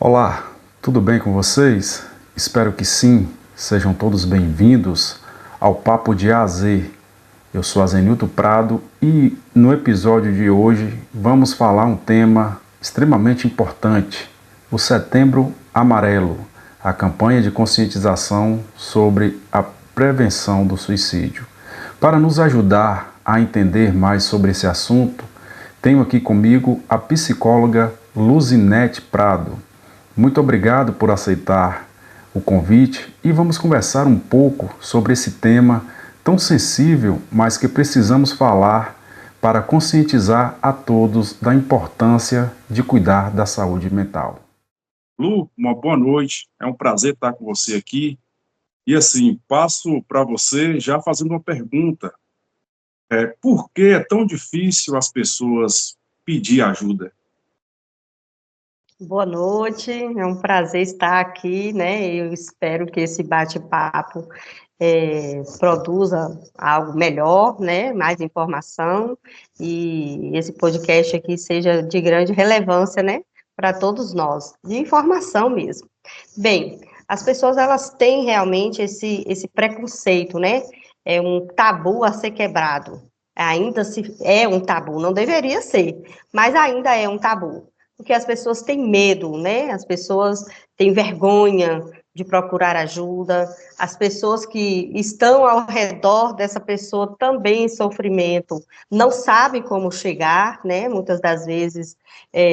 Olá, tudo bem com vocês? Espero que sim. Sejam todos bem-vindos ao Papo de A a Z. Eu sou Azenilton Prado e no episódio de hoje vamos falar um tema extremamente importante, o Setembro Amarelo, a campanha de conscientização sobre a prevenção do suicídio. Para nos ajudar a entender mais sobre esse assunto, tenho aqui comigo a psicóloga Luzinete Prado. Muito obrigado por aceitar o convite e vamos conversar um pouco sobre esse tema tão sensível, mas que precisamos falar para conscientizar a todos da importância de cuidar da saúde mental. Lu, uma boa noite, é um prazer estar com você aqui. E assim, passo para você já fazendo uma pergunta. Por que é tão difícil as pessoas pedir ajuda? Boa noite, é um prazer estar aqui, né? Eu espero que esse bate-papo produza algo melhor, né? Mais informação, e esse podcast aqui seja de grande relevância, né? Para todos nós, de informação mesmo. Bem, as pessoas, elas têm realmente esse preconceito, né? É um tabu a ser quebrado. Ainda se é um tabu, não deveria ser, mas ainda é um tabu. Porque as pessoas têm medo, né? As pessoas têm vergonha de procurar ajuda, as pessoas que estão ao redor dessa pessoa também em sofrimento, não sabem como chegar, né? Muitas das vezes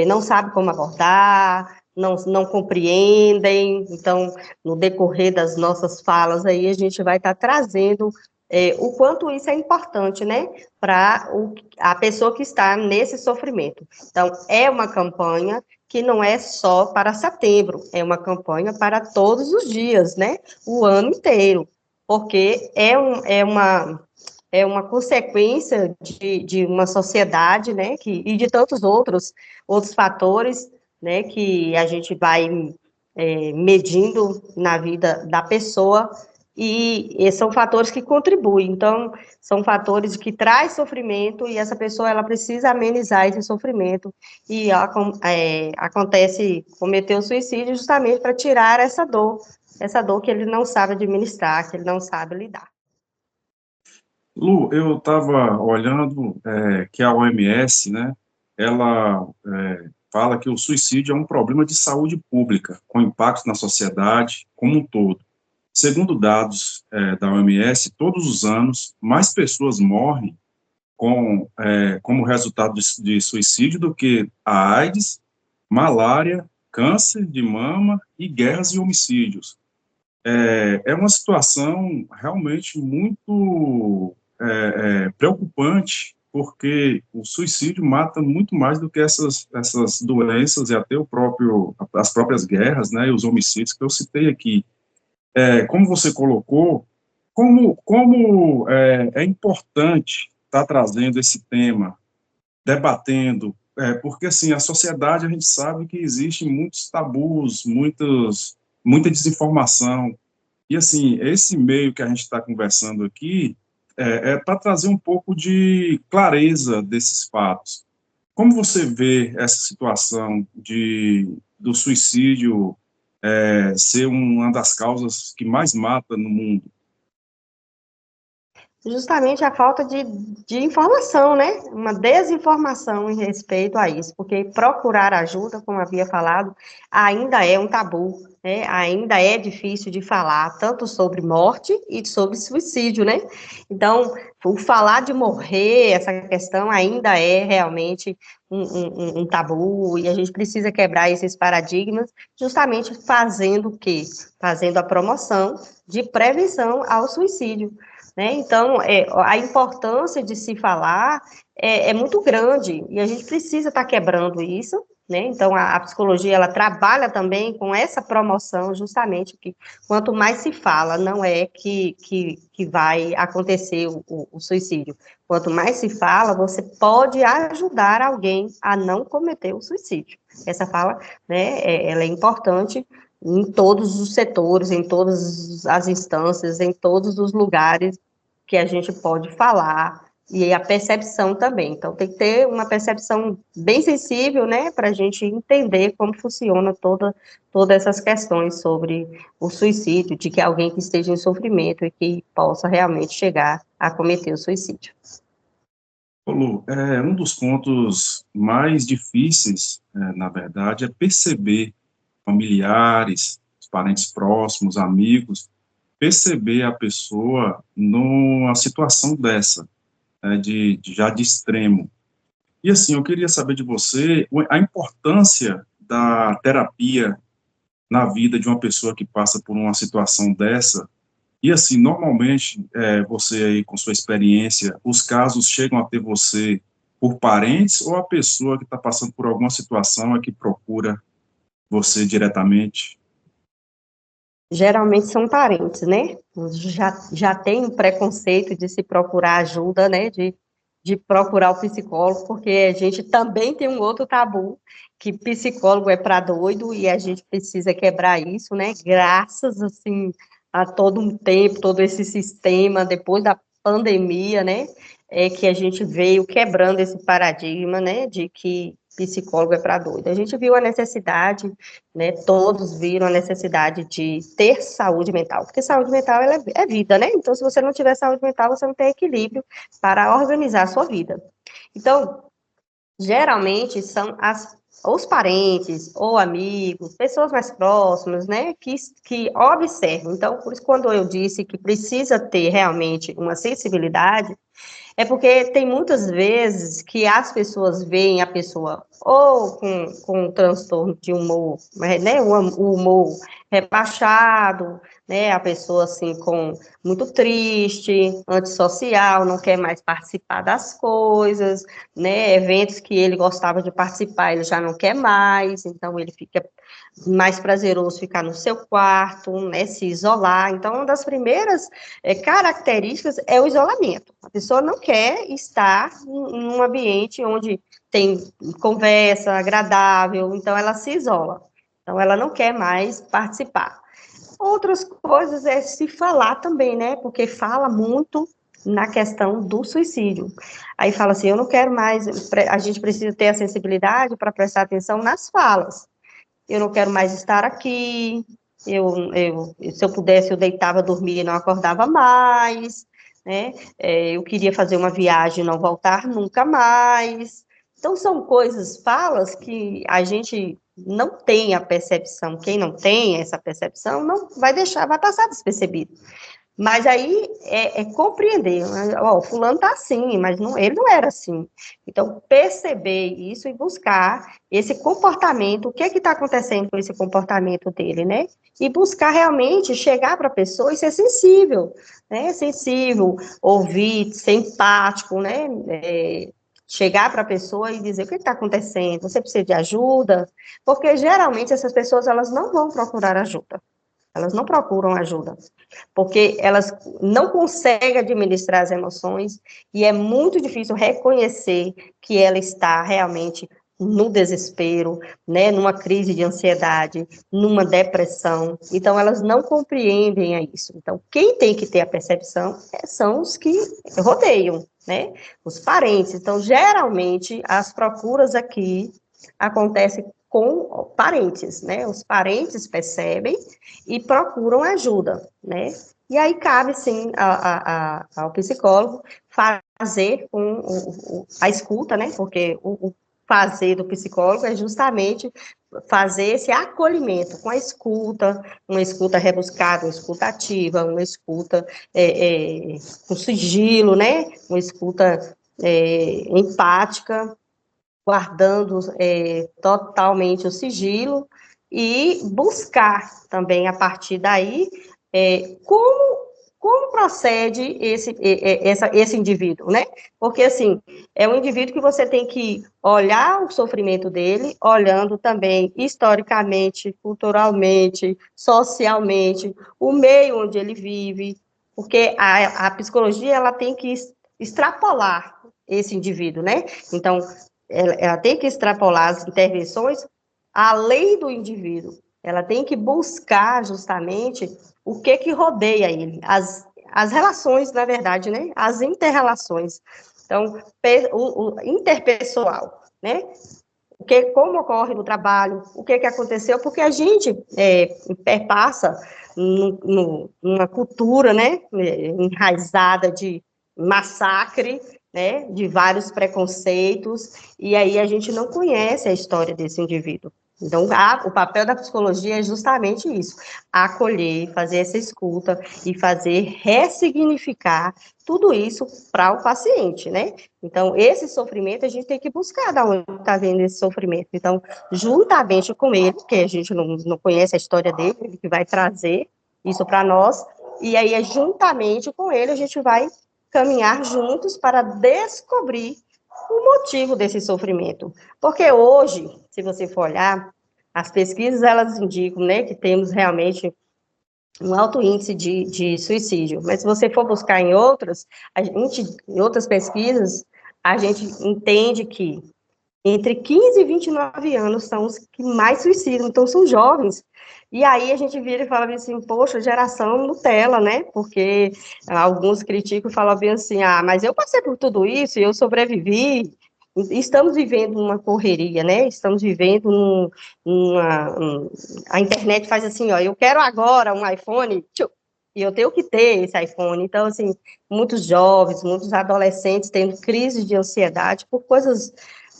não sabem como abordar, não compreendem. Então, no decorrer das nossas falas aí, a gente vai estar trazendo o quanto isso é importante, né? Para a pessoa que está nesse sofrimento. Então, é uma campanha que não é só para setembro, é uma campanha para todos os dias, né? O ano inteiro, porque é uma consequência de uma sociedade, né? E de tantos outros fatores, né? Que a gente vai medindo na vida da pessoa, e são fatores que contribuem. Então, são fatores que traz sofrimento, e essa pessoa, ela precisa amenizar esse sofrimento, e acontece cometer o suicídio justamente para tirar essa dor que ele não sabe administrar, que ele não sabe lidar. Lu, eu estava olhando que a OMS, né, ela fala que o suicídio é um problema de saúde pública, com impactos na sociedade como um todo. Segundo dados da OMS, todos os anos, mais pessoas morrem como resultado de suicídio do que a AIDS, malária, câncer de mama e guerras e homicídios. É uma situação realmente muito preocupante, porque o suicídio mata muito mais do que essas doenças e até as próprias guerras, né, e os homicídios que eu citei aqui. Como você colocou, como é importante estar trazendo esse tema, debatendo, porque, assim, a sociedade, a gente sabe que existem muitos tabus, muita desinformação, e, assim, esse meio que a gente está conversando aqui para trazer um pouco de clareza desses fatos. Como você vê essa situação do suicídio ser uma das causas que mais mata no mundo? Justamente a falta de informação, né? Uma desinformação em respeito a isso, porque procurar ajuda, como havia falado, ainda é um tabu, né? Ainda é difícil de falar, tanto sobre morte e sobre suicídio, né? Então, o falar de morrer, essa questão ainda é realmente um tabu, e a gente precisa quebrar esses paradigmas, justamente fazendo o quê? Fazendo a promoção de prevenção ao suicídio, né? Então, a importância de se falar é muito grande, e a gente precisa estar quebrando isso, né? Então, a psicologia, ela trabalha também com essa promoção, justamente, que quanto mais se fala, não é que vai acontecer o suicídio. Quanto mais se fala, você pode ajudar alguém a não cometer o suicídio. Essa fala, né, ela é importante em todos os setores, em todas as instâncias, em todos os lugares que a gente pode falar e a percepção também. Então, tem que ter uma percepção bem sensível, né, para a gente entender como funciona todas essas questões sobre o suicídio, de que alguém que esteja em sofrimento e que possa realmente chegar a cometer o suicídio. Ô, Lu, um dos pontos mais difíceis, na verdade, é perceber familiares, os parentes próximos, amigos, perceber a pessoa numa situação dessa, né, já de extremo. E assim, eu queria saber de você a importância da terapia na vida de uma pessoa que passa por uma situação dessa. E assim, normalmente, você aí com sua experiência, os casos chegam até você por parentes ou a pessoa que está passando por alguma situação é que procura você diretamente? Geralmente são parentes, né? Já tem um preconceito de se procurar ajuda, né? De procurar o psicólogo, porque a gente também tem um outro tabu, que psicólogo é para doido, e a gente precisa quebrar isso, né? Graças, assim, a todo um tempo, todo esse sistema, depois da pandemia, né? É que a gente veio quebrando esse paradigma, né? De que psicólogo é para doido. A gente viu a necessidade, né, todos viram a necessidade de ter saúde mental, porque saúde mental é vida, né? Então, se você não tiver saúde mental, você não tem equilíbrio para organizar a sua vida. Então, geralmente são os parentes ou amigos, pessoas mais próximas, né, que observam. Então, por isso, quando eu disse que precisa ter realmente uma sensibilidade, é porque tem muitas vezes que as pessoas veem a pessoa ou com um transtorno de humor, né, o humor rebaixado, né, a pessoa assim muito triste, antissocial, não quer mais participar das coisas, né, eventos que ele gostava de participar, ele já não quer mais, então ele fica mais prazeroso ficar no seu quarto, né, se isolar. Então, uma das primeiras características é o isolamento. A pessoa não quer estar em um ambiente onde tem conversa agradável, então ela se isola. Então, ela não quer mais participar. Outras coisas é se falar também, né? Porque fala muito na questão do suicídio. Aí fala assim, eu não quero mais, a gente precisa ter a sensibilidade para prestar atenção nas falas. Eu não quero mais estar aqui, se eu pudesse, eu deitava, dormia e não acordava mais, né? Eu queria fazer uma viagem e não voltar nunca mais. Então, são coisas, falas que a gente não tem a percepção, quem não tem essa percepção, não vai deixar, vai passar despercebido. Mas aí é compreender, né? Ó, fulano tá assim, mas ele não era assim. Então, perceber isso e buscar esse comportamento, o que está acontecendo com esse comportamento dele, né? E buscar realmente chegar para a pessoa e ser sensível, né? Sensível, ouvir, ser empático, né? Chegar para a pessoa e dizer o que está acontecendo, você precisa de ajuda, porque geralmente essas pessoas elas não vão procurar ajuda, elas não procuram ajuda, porque elas não conseguem administrar as emoções e é muito difícil reconhecer que ela está realmente no desespero, né, numa crise de ansiedade, numa depressão. Então, elas não compreendem isso. Então, quem tem que ter a percepção são os que rodeiam, né, os parentes. Então, geralmente, as procuras aqui acontecem com parentes, né, os parentes percebem e procuram ajuda, né? E aí cabe, sim, ao psicólogo fazer a escuta, né? Porque o fazer do psicólogo é justamente fazer esse acolhimento com a escuta, uma escuta rebuscada, uma escuta ativa, uma escuta com sigilo, né? Uma escuta empática, guardando totalmente o sigilo, e buscar também, a partir daí, como procede esse indivíduo, né? Porque, assim, é um indivíduo que você tem que olhar o sofrimento dele, olhando também historicamente, culturalmente, socialmente, o meio onde ele vive, porque a psicologia, ela tem que extrapolar esse indivíduo, né? Então, ela tem que extrapolar as intervenções além do indivíduo. Ela tem que buscar justamente o que rodeia ele, as relações, na verdade, né? As inter-relações. Então, o interpessoal, né? Como ocorre no trabalho, o que aconteceu, porque a gente perpassa numa cultura, né, enraizada de massacre, né, de vários preconceitos, e aí a gente não conhece a história desse indivíduo. Então, o papel da psicologia é justamente isso, acolher, fazer essa escuta e fazer ressignificar tudo isso para o paciente, né? Então, esse sofrimento a gente tem que buscar de onde está vindo esse sofrimento. Então, juntamente com ele, porque a gente não conhece a história dele, ele que vai trazer isso para nós, e aí, juntamente com ele, a gente vai caminhar juntos para descobrir o motivo desse sofrimento. Porque hoje, se você for olhar, as pesquisas, elas indicam, né, que temos realmente um alto índice de suicídio, mas se você for buscar em outras pesquisas, a gente entende que entre 15 e 29 anos são os que mais suicidam, então são jovens. E aí a gente vira e fala assim, poxa, geração Nutella, né? Porque alguns criticam e falam bem assim, mas eu passei por tudo isso e eu sobrevivi. Estamos vivendo uma correria, né? Estamos vivendo a internet faz assim, ó, eu quero agora um iPhone, e eu tenho que ter esse iPhone. Então, assim, muitos jovens, muitos adolescentes tendo crises de ansiedade por coisas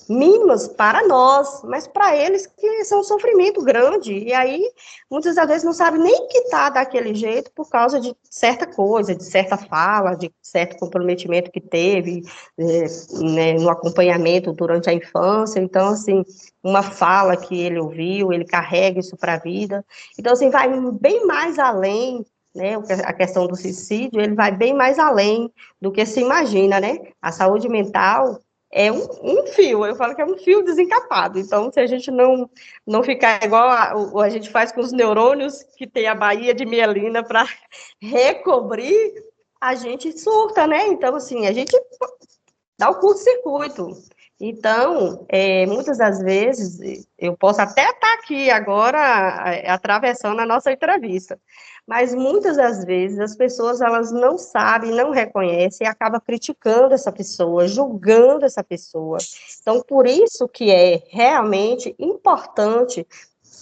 mínimas para nós, mas para eles que são um sofrimento grande, e aí muitas das vezes não sabem nem que está daquele jeito por causa de certa coisa, de certa fala, de certo comprometimento que teve, né, no acompanhamento durante a infância. Então, assim, uma fala que ele ouviu, ele carrega isso para a vida. Então, assim, vai bem mais além, né, a questão do suicídio, ele vai bem mais além do que se imagina, né? A saúde mental é um fio, eu falo que é um fio desencapado. Então, se a gente não ficar igual a gente faz com os neurônios, que tem a baía de mielina para recobrir, a gente surta, né? Então, assim, a gente dá o curto-circuito. Então, muitas das vezes, eu posso até estar aqui agora, atravessando a nossa entrevista, mas muitas das vezes as pessoas, elas não sabem, não reconhecem, e acabam criticando essa pessoa, julgando essa pessoa. Então, por isso que é realmente importante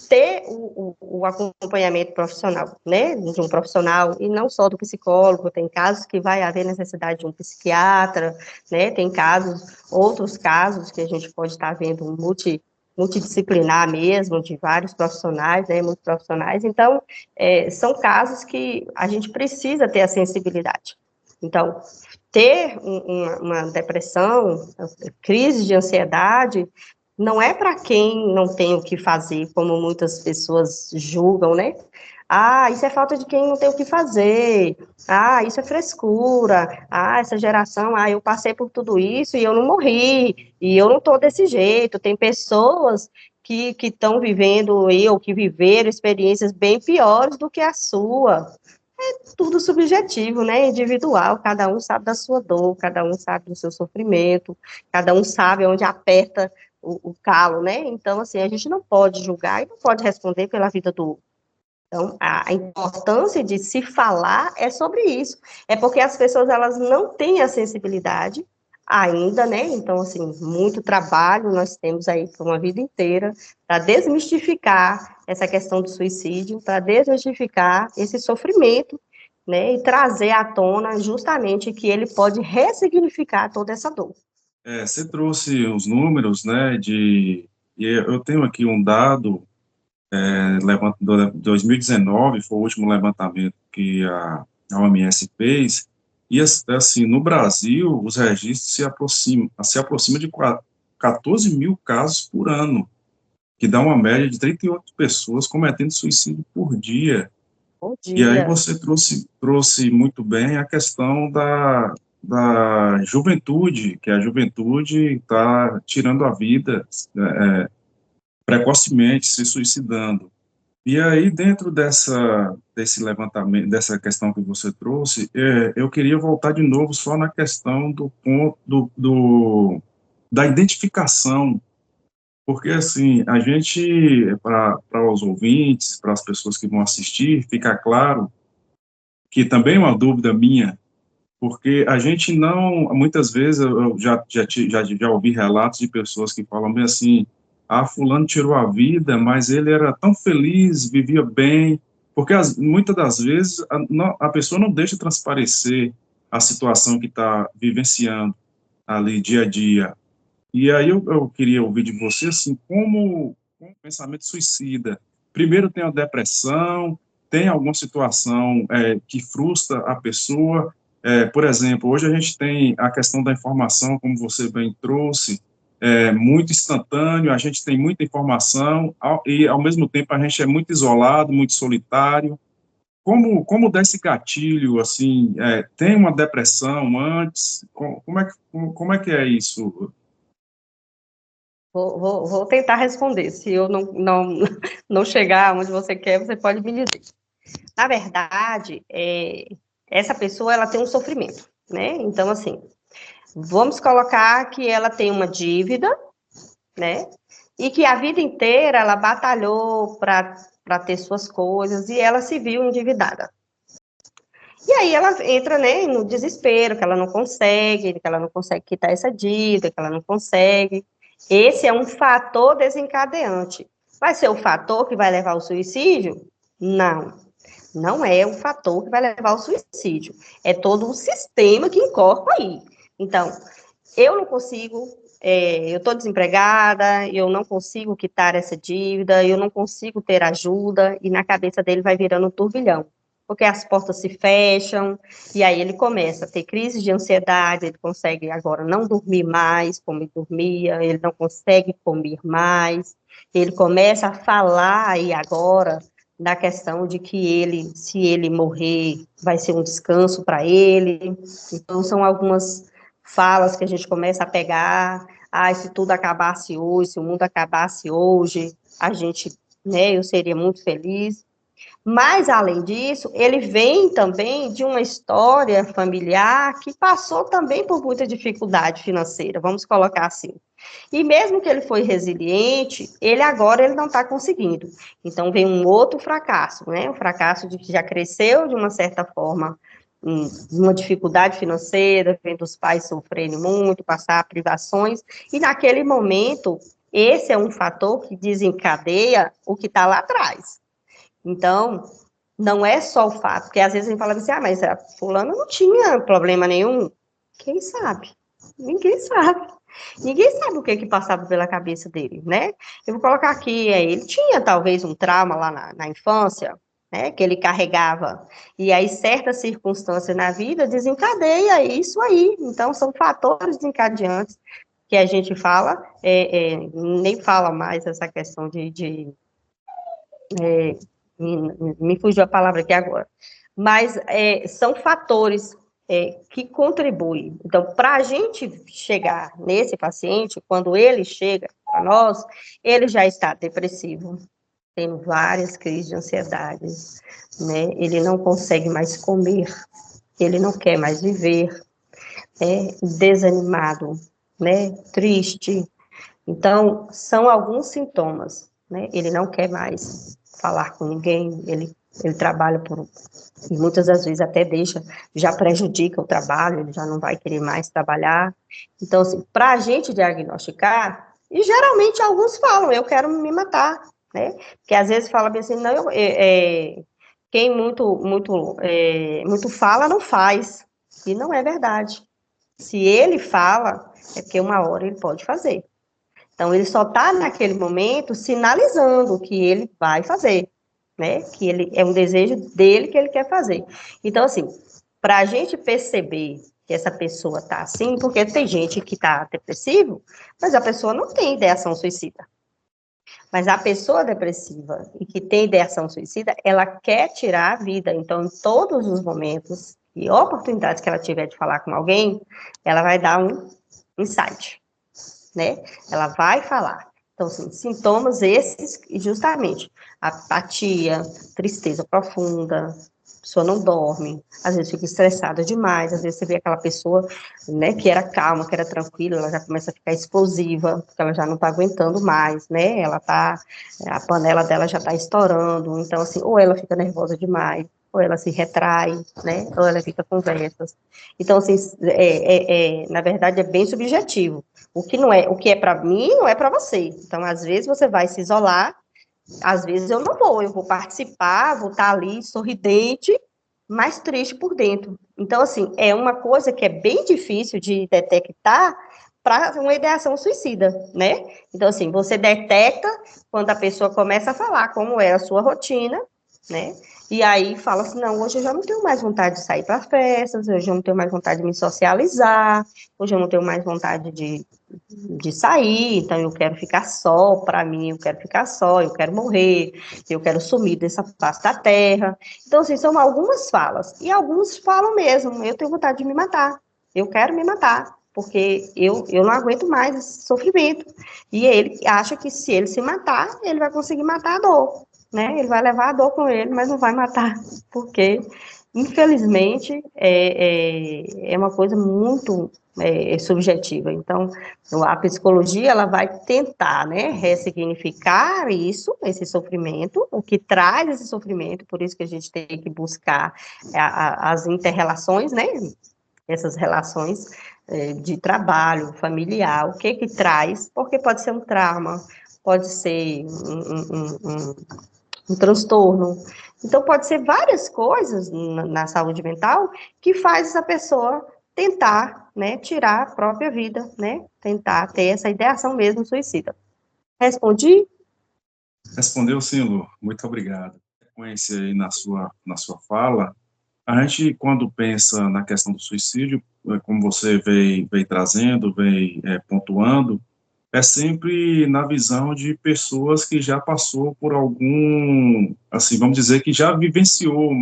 ter o acompanhamento profissional, né, de um profissional, e não só do psicólogo. Tem casos que vai haver necessidade de um psiquiatra, né, tem outros casos que a gente pode estar vendo multidisciplinar mesmo, de vários profissionais, né, muitos profissionais. Então, são casos que a gente precisa ter a sensibilidade. Então, ter uma depressão, crise de ansiedade, não é para quem não tem o que fazer, como muitas pessoas julgam, né? Isso é falta de quem não tem o que fazer. Isso é frescura. Essa geração, eu passei por tudo isso e eu não morri, e eu não estou desse jeito. Tem pessoas que estão vivendo, que viveram experiências bem piores do que a sua. É tudo subjetivo, né? Individual, cada um sabe da sua dor, cada um sabe do seu sofrimento, cada um sabe onde aperta o calo, né? Então, assim, a gente não pode julgar e não pode responder pela vida do outro. Então, a importância de se falar é sobre isso. É porque as pessoas, elas não têm a sensibilidade ainda, né? Então, assim, muito trabalho nós temos aí por uma vida inteira para desmistificar essa questão do suicídio, para desmistificar esse sofrimento, né? E trazer à tona justamente que ele pode ressignificar toda essa dor. Você trouxe os números, né, e eu tenho aqui um dado, de 2019, foi o último levantamento que a OMS fez, e assim, no Brasil, os registros se aproximam de 14 mil casos por ano, que dá uma média de 38 pessoas cometendo suicídio por dia. Bom E aí dia. você trouxe muito bem a questão da juventude, que a juventude está tirando a vida precocemente, se suicidando. E aí, dentro desse levantamento, dessa questão que você trouxe, eu queria voltar de novo só na questão do ponto da identificação, porque, assim, a gente, para os ouvintes, para as pessoas que vão assistir, fica claro que também é uma dúvida minha, porque a gente não, muitas vezes, eu já ouvi relatos de pessoas que falam bem assim, fulano tirou a vida, mas ele era tão feliz, vivia bem, porque muitas das vezes a pessoa não deixa transparecer a situação que está vivenciando ali dia a dia. E aí eu queria ouvir de você, assim, como o pensamento suicida, primeiro tem a depressão, tem alguma situação que frustra a pessoa, por exemplo, hoje a gente tem a questão da informação, como você bem trouxe, muito instantâneo, a gente tem muita informação, e ao mesmo tempo a gente é muito isolado, muito solitário. Como dá esse gatilho, assim, tem uma depressão antes? Como é que é isso? Vou tentar responder. Se eu não chegar onde você quer, você pode me dizer. Na verdade, essa pessoa ela tem um sofrimento, né? Então, assim, vamos colocar que ela tem uma dívida, né? E que a vida inteira ela batalhou para ter suas coisas e ela se viu endividada. E aí ela entra, né, no desespero, que ela não consegue quitar essa dívida, que ela não consegue. Esse é um fator desencadeante. Vai ser o fator que vai levar ao suicídio? Não, não é o fator que vai levar ao suicídio. É todo o sistema que incorpora aí. Então, eu não consigo, eu estou desempregada, eu não consigo quitar essa dívida, eu não consigo ter ajuda, e na cabeça dele vai virando um turbilhão, porque as portas se fecham, e aí ele começa a ter crise de ansiedade, ele consegue agora não dormir mais como ele dormia, ele não consegue comer mais, ele começa a falar aí agora da questão de que ele, se ele morrer, vai ser um descanso para ele. Então, são algumas falas que a gente começa a pegar, se tudo acabasse hoje, se o mundo acabasse hoje, a gente, né, eu seria muito feliz. Mas, além disso, ele vem também de uma história familiar que passou também por muita dificuldade financeira, vamos colocar assim. E mesmo que ele foi resiliente, ele não está conseguindo. Então, vem um outro fracasso, né? O fracasso de que já cresceu de uma certa forma, uma dificuldade financeira, vendo os pais sofrerem muito, passar privações, e naquele momento, esse é um fator que desencadeia o que está lá atrás. Então, não é só o fato, porque às vezes a gente fala assim, mas a fulana não tinha problema nenhum. Quem sabe? Ninguém sabe. Ninguém sabe o que passava pela cabeça dele, né? Eu vou colocar aqui, ele tinha talvez um trauma lá na infância, né, que ele carregava, e aí certas circunstâncias na vida desencadeia isso aí. Então, são fatores desencadeantes que a gente fala, nem fala mais essa questão me fugiu a palavra aqui agora, mas são fatores que contribuem. Então, para a gente chegar nesse paciente, quando ele chega para nós, ele já está depressivo, tendo várias crises de ansiedade, né? Ele não consegue mais comer, ele não quer mais viver, desanimado, né? Triste. Então, são alguns sintomas, né? Ele não quer mais falar com ninguém, ele trabalha e muitas das vezes até já prejudica o trabalho, ele já não vai querer mais trabalhar. Então, assim, para a gente diagnosticar, e geralmente alguns falam, eu quero me matar, né? Porque às vezes fala bem assim, não, quem muito fala, não faz. E não é verdade. Se ele fala, é porque uma hora ele pode fazer. Então, ele só está naquele momento sinalizando que ele vai fazer, né? Que ele é um desejo dele que ele quer fazer. Então, assim, para a gente perceber que essa pessoa está assim, porque tem gente que está depressivo, mas a pessoa não tem ideação suicida. Mas a pessoa depressiva e que tem ideação suicida, ela quer tirar a vida. Então, em todos os momentos e oportunidades que ela tiver de falar com alguém, ela vai dar um insight, né? Ela vai falar. Então, assim, sintomas esses, justamente, apatia, tristeza profunda, a pessoa não dorme, às vezes fica estressada demais, às vezes você vê aquela pessoa, né, que era calma, que era tranquila, ela já começa a ficar explosiva, porque ela já não está aguentando mais, né, a panela dela já está estourando, então, assim, ou ela fica nervosa demais, ou ela se retrai, né, ou ela fica conversas. Então, assim, na verdade, é bem subjetivo. O que é para mim, não é para você. Então, às vezes, você vai se isolar, às vezes eu não vou, eu vou participar, vou estar ali sorridente, mas triste por dentro. Então, assim, é uma coisa que é bem difícil de detectar para uma ideação suicida, né? Então, assim, você detecta quando a pessoa começa a falar como é a sua rotina, né? E aí fala assim, não, hoje eu já não tenho mais vontade de sair para festas, hoje eu não tenho mais vontade de me socializar, hoje eu não tenho mais vontade de sair, então eu quero ficar só, para mim, eu quero ficar só, eu quero morrer, eu quero sumir dessa face da terra. Então, assim, são algumas falas, e alguns falam mesmo, eu tenho vontade de me matar, eu quero me matar, porque eu não aguento mais esse sofrimento. E ele acha que se ele se matar, ele vai conseguir matar a dor, né? Ele vai levar a dor com ele, mas não vai matar, porque, infelizmente, é uma coisa muito subjetiva. Então, a psicologia, ela vai tentar, né, ressignificar isso, esse sofrimento, o que traz esse sofrimento, por isso que a gente tem que buscar as inter-relações, né, essas relações de trabalho, familiar, o que traz, porque pode ser um trauma, pode ser um transtorno, então pode ser várias coisas na saúde mental que faz essa pessoa tentar, né, tirar a própria vida, né, tentar ter essa ideação mesmo suicida. Respondi? Respondeu sim, Lu. Muito obrigado. Sequência aí na sua fala, a gente, quando pensa na questão do suicídio, como você veio trazendo, pontuando, é sempre na visão de pessoas que já passou por algum, assim, vamos dizer que já vivenciou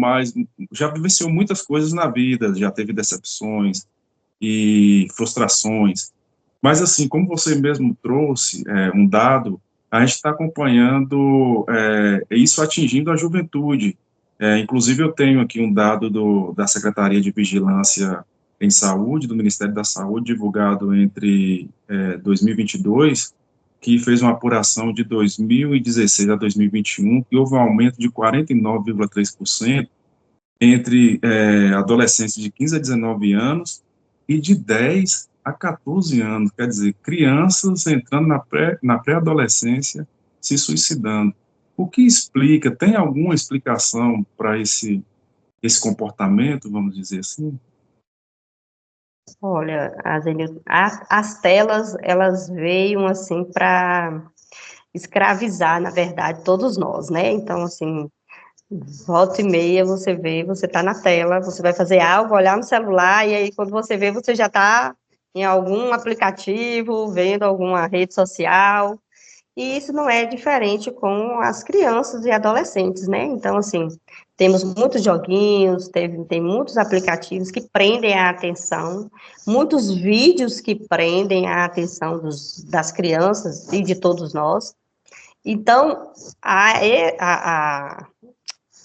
muitas coisas na vida, já teve decepções e frustrações. Mas, assim, como você mesmo trouxe um dado, a gente está acompanhando isso atingindo a juventude. Inclusive, eu tenho aqui um dado da Secretaria de Vigilância em Saúde, do Ministério da Saúde, divulgado entre 2022, que fez uma apuração de 2016 a 2021, que houve um aumento de 49,3% entre adolescentes de 15 a 19 anos e de 10 a 14 anos, quer dizer, crianças entrando na pré-adolescência se suicidando. O que explica, tem alguma explicação para esse comportamento, vamos dizer assim? Olha, as telas, elas veio, assim, para escravizar, na verdade, todos nós, né? Então, assim, volta e meia você vê, você está na tela, você vai fazer algo, olhar no celular, e aí quando você vê, você já está em algum aplicativo, vendo alguma rede social, e isso não é diferente com as crianças e adolescentes, né? Então, assim, temos muitos joguinhos, tem muitos aplicativos que prendem a atenção, muitos vídeos que prendem a atenção das crianças e de todos nós. Então, a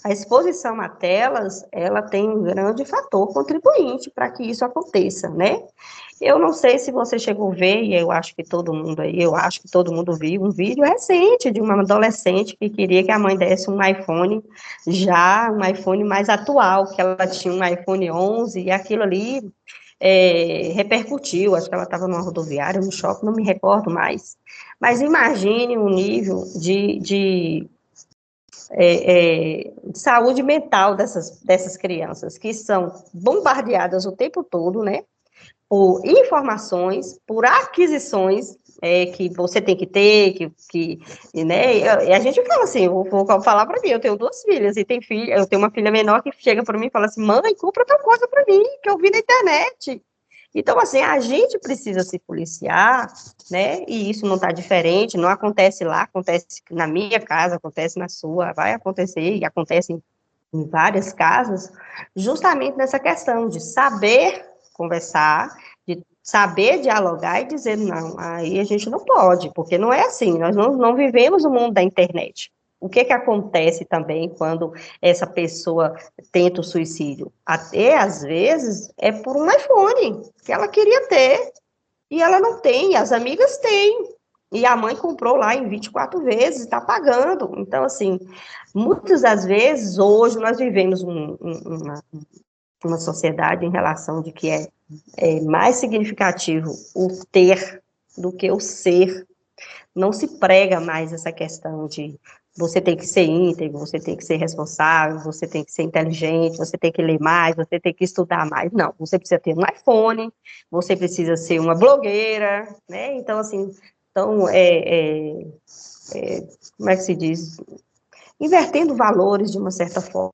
exposição a telas, ela tem um grande fator contribuinte para que isso aconteça, né? Eu não sei se você chegou a ver, e eu acho que todo mundo viu um vídeo recente de uma adolescente que queria que a mãe desse um iPhone, já um iPhone mais atual, que ela tinha um iPhone 11, e aquilo ali repercutiu, acho que ela estava numa rodoviária, no shopping, não me recordo mais. Mas imagine o nível de saúde mental dessas crianças, que são bombardeadas o tempo todo, né, por informações, por aquisições que você tem que ter, né, e a gente fala assim, eu vou falar para mim, eu tenho duas filhas, e eu tenho uma filha menor que chega para mim e fala assim, mãe, compra tal coisa para mim, que eu vi na internet. Então, assim, a gente precisa se policiar, né, e isso não está diferente, não acontece lá, acontece na minha casa, acontece na sua, vai acontecer, e acontece em várias casas, justamente nessa questão de saber conversar, de saber dialogar e dizer, não, aí a gente não pode, porque não é assim, nós não vivemos o mundo da internet. O que acontece também quando essa pessoa tenta o suicídio? Até, às vezes, é por um iPhone que ela queria ter, e ela não tem, as amigas têm. E a mãe comprou lá em 24 vezes, está pagando. Então, assim, muitas das vezes, hoje, nós vivemos uma sociedade em relação de que é mais significativo o ter do que o ser. Não se prega mais essa questão de você tem que ser íntegro, você tem que ser responsável, você tem que ser inteligente, você tem que ler mais, você tem que estudar mais. Não, você precisa ter um iPhone, você precisa ser uma blogueira, né? Então, assim, então, como é que se diz? Invertendo valores de uma certa forma.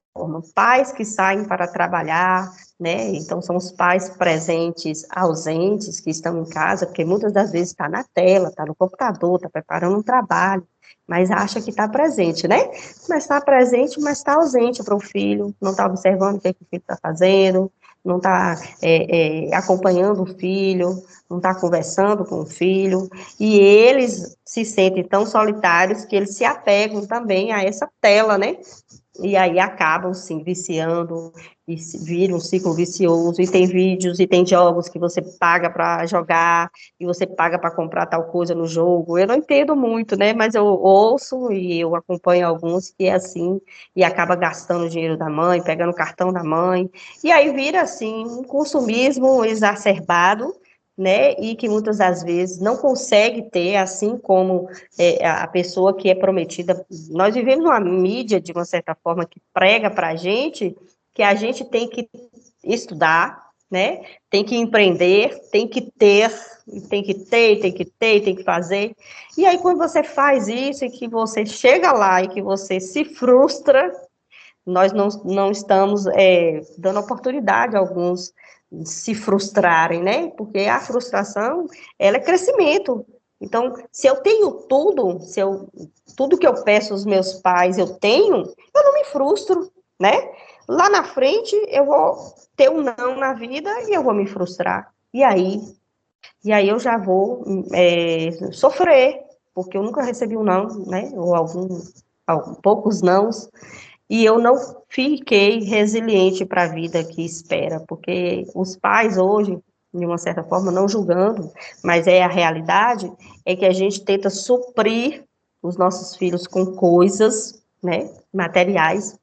Pais que saem para trabalhar, né? Então, são os pais presentes, ausentes, que estão em casa, porque muitas das vezes está na tela, está no computador, está preparando um trabalho, mas acha que está presente, né? Mas está presente, mas está ausente para o filho, não está observando o que o filho está fazendo, não está acompanhando o filho, não está conversando com o filho, e eles se sentem tão solitários que eles se apegam também a essa tela, né? E aí acabam se viciando e vira um ciclo vicioso, e tem vídeos e tem jogos que você paga para jogar, e você paga para comprar tal coisa no jogo. Eu não entendo muito, né, mas eu ouço e eu acompanho alguns que é assim, e acaba gastando o dinheiro da mãe, pegando o cartão da mãe, e aí vira assim um consumismo exacerbado, né, e que muitas das vezes não consegue ter, assim como a pessoa que é prometida. Nós vivemos uma mídia, de uma certa forma, que prega para a gente que a gente tem que estudar, né, tem que empreender, tem que ter, tem que ter, tem que ter, tem que fazer. E aí, quando você faz isso e que você chega lá e que você se frustra, nós não estamos dando oportunidade a alguns se frustrarem, né? Porque a frustração, ela é crescimento. Então, se eu tenho tudo, tudo que eu peço aos meus pais eu tenho, eu não me frustro, né? Lá na frente, eu vou ter um não na vida e eu vou me frustrar. E aí eu já vou sofrer, porque eu nunca recebi um não, né? Ou poucos nãos, e eu não fiquei resiliente para a vida que espera, porque os pais hoje, de uma certa forma, não julgando, mas é a realidade, é que a gente tenta suprir os nossos filhos com coisas, né, materiais,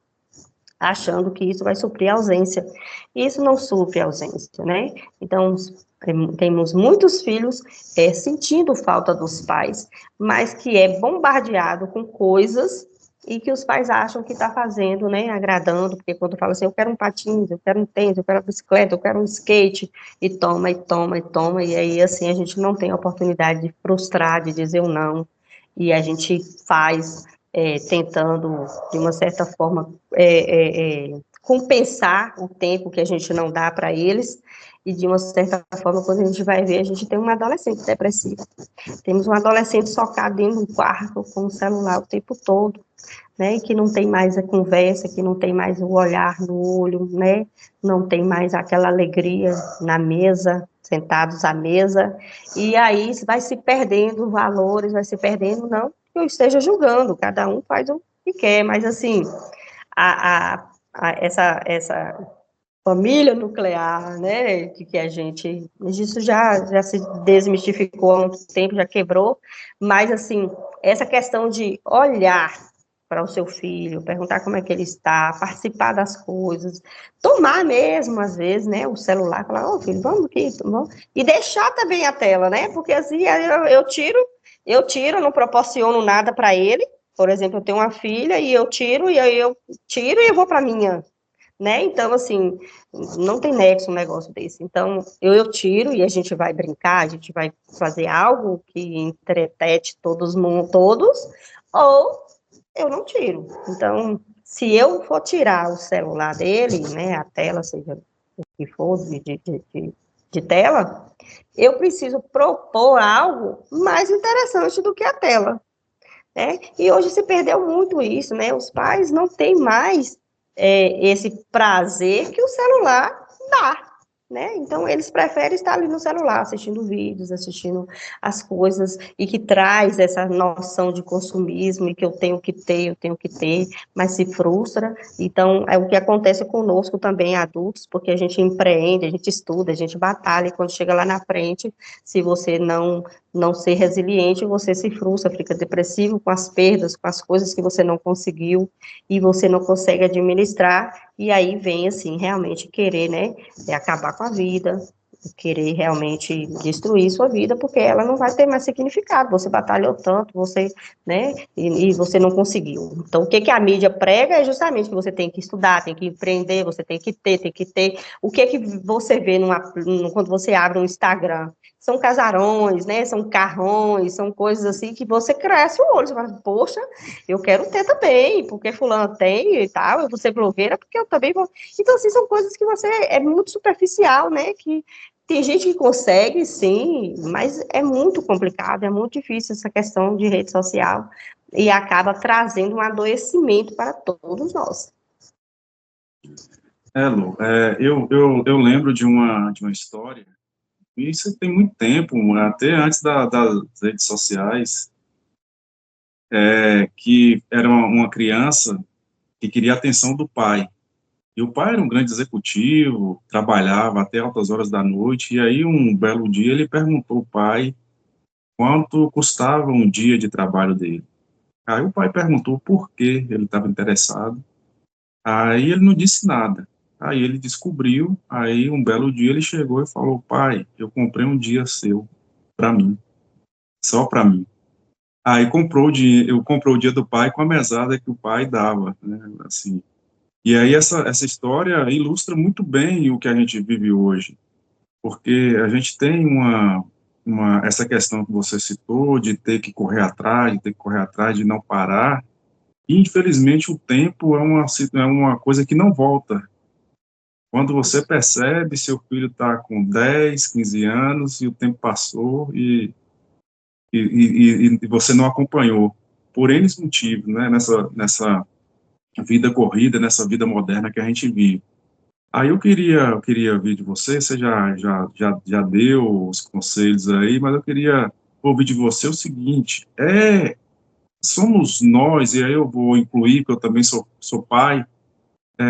achando que isso vai suprir a ausência. E isso não supre a ausência, né? Então, temos muitos filhos sentindo falta dos pais, mas que é bombardeado com coisas e que os pais acham que está fazendo, né, agradando, porque quando fala assim, eu quero um patins, eu quero um tênis, eu quero uma bicicleta, eu quero um skate, e toma, e toma, e toma, e aí, assim, a gente não tem a oportunidade de frustrar, de dizer o não, e a gente faz tentando, de uma certa forma, compensar o tempo que a gente não dá para eles, e de uma certa forma, quando a gente vai ver, a gente tem uma adolescente depressiva. Temos um adolescente socado dentro do quarto com o celular o tempo todo, né, que não tem mais a conversa, que não tem mais o olhar no olho, né, não tem mais aquela alegria na mesa, sentados à mesa, e aí vai se perdendo valores, vai se perdendo, não que eu esteja julgando, cada um faz o que quer, mas assim, essa família nuclear, né, que a gente, isso já se desmistificou há muito tempo, já quebrou, mas assim, essa questão de olhar para o seu filho, perguntar como é que ele está, participar das coisas, tomar mesmo, às vezes, né, o celular, falar, ô filho, vamos aqui, vamos, e deixar também a tela, né, porque assim, eu tiro, não proporciono nada para ele, por exemplo, eu tenho uma filha e eu tiro, e aí eu tiro e eu vou para minha, né? Então, assim, não tem nexo um negócio desse. Então, eu tiro e a gente vai brincar, a gente vai fazer algo que entretete todos, ou eu não tiro. Então, se eu for tirar o celular dele, né, a tela, seja o que for de tela, eu preciso propor algo mais interessante do que a tela, né? E hoje se perdeu muito isso, né? Os pais não têm mais esse prazer que o celular dá, né? Então, eles preferem estar ali no celular, assistindo vídeos, assistindo as coisas, e que traz essa noção de consumismo, e que eu tenho que ter, mas se frustra. Então, é o que acontece conosco também, adultos, porque a gente empreende, a gente estuda, a gente batalha, e quando chega lá na frente, se você não não ser resiliente, você se frustra, fica depressivo com as perdas, com as coisas que você não conseguiu, e você não consegue administrar, e aí vem, assim, realmente querer, né, acabar com a vida, querer realmente destruir sua vida, porque ela não vai ter mais significado, você batalhou tanto, você, né, e você não conseguiu. Então, o que que a mídia prega é justamente que você tem que estudar, tem que empreender, você tem que ter. O que que você vê quando você abre um Instagram? São casarões, né, são carrões, são coisas assim que você cresce o olho, você fala, poxa, eu quero ter também, porque fulano tem e tal, eu vou ser blogueira, porque eu também vou... Então, assim, são coisas que você, é muito superficial, né, que tem gente que consegue, sim, mas é muito complicado, é muito difícil essa questão de rede social e acaba trazendo um adoecimento para todos nós. Lu, eu lembro de uma história, e isso tem muito tempo, até antes das redes sociais, que era uma criança que queria a atenção do pai. E o pai era um grande executivo, trabalhava até altas horas da noite, e aí um belo dia ele perguntou ao pai quanto custava um dia de trabalho dele. Aí o pai perguntou por que ele estava interessado, aí ele não disse nada. Aí ele descobriu, aí um belo dia ele chegou e falou, pai, eu comprei um dia seu, para mim, só para mim. Aí eu comprei o dia do pai com a mesada que o pai dava, né, assim. E aí essa história ilustra muito bem o que a gente vive hoje, porque a gente tem essa questão que você citou de ter que correr atrás, de ter que correr atrás, de não parar, e infelizmente o tempo é uma coisa que não volta. Quando você percebe, seu filho está com 10, 15 anos e o tempo passou e você não acompanhou, por N motivos, né, nessa vida corrida, nessa vida moderna que a gente vive. Aí eu queria ouvir de você, você já deu os conselhos aí, mas eu queria ouvir de você o seguinte, somos nós, e aí eu vou incluir, porque eu também sou pai,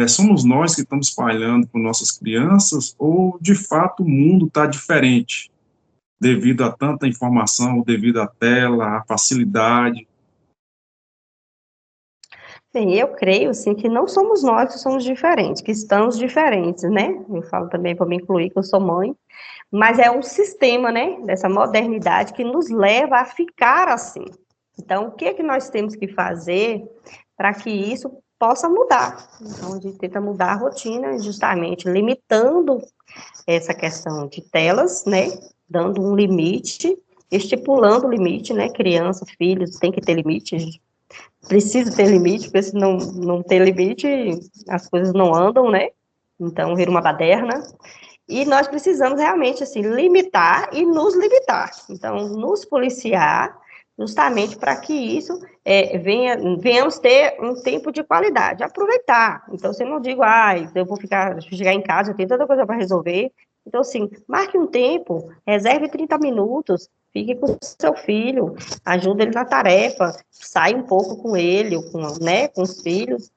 somos nós que estamos falhando com nossas crianças, ou de fato o mundo está diferente, devido a tanta informação, devido à tela, à facilidade? Bem, eu creio, sim, que não somos nós que somos diferentes, que estamos diferentes, né? Eu falo também para me incluir, que eu sou mãe, mas é um sistema, né, dessa modernidade que nos leva a ficar assim. Então, o que é que nós temos que fazer para que isso possa mudar? Então, a gente tenta mudar a rotina, justamente limitando essa questão de telas, né, dando um limite, estipulando o limite, né, criança, filhos, tem que ter limite, precisa ter limite, porque se não ter limite, as coisas não andam, né, então vira uma baderna, e nós precisamos realmente, assim, limitar e nos limitar. Então, nos policiar, justamente para que isso venhamos ter um tempo de qualidade, aproveitar. Então, se eu não digo, eu vou chegar em casa, eu tenho tanta coisa para resolver. Então, assim, marque um tempo, reserve 30 minutos, fique com o seu filho, ajude ele na tarefa, saia um pouco com ele, com os filhos,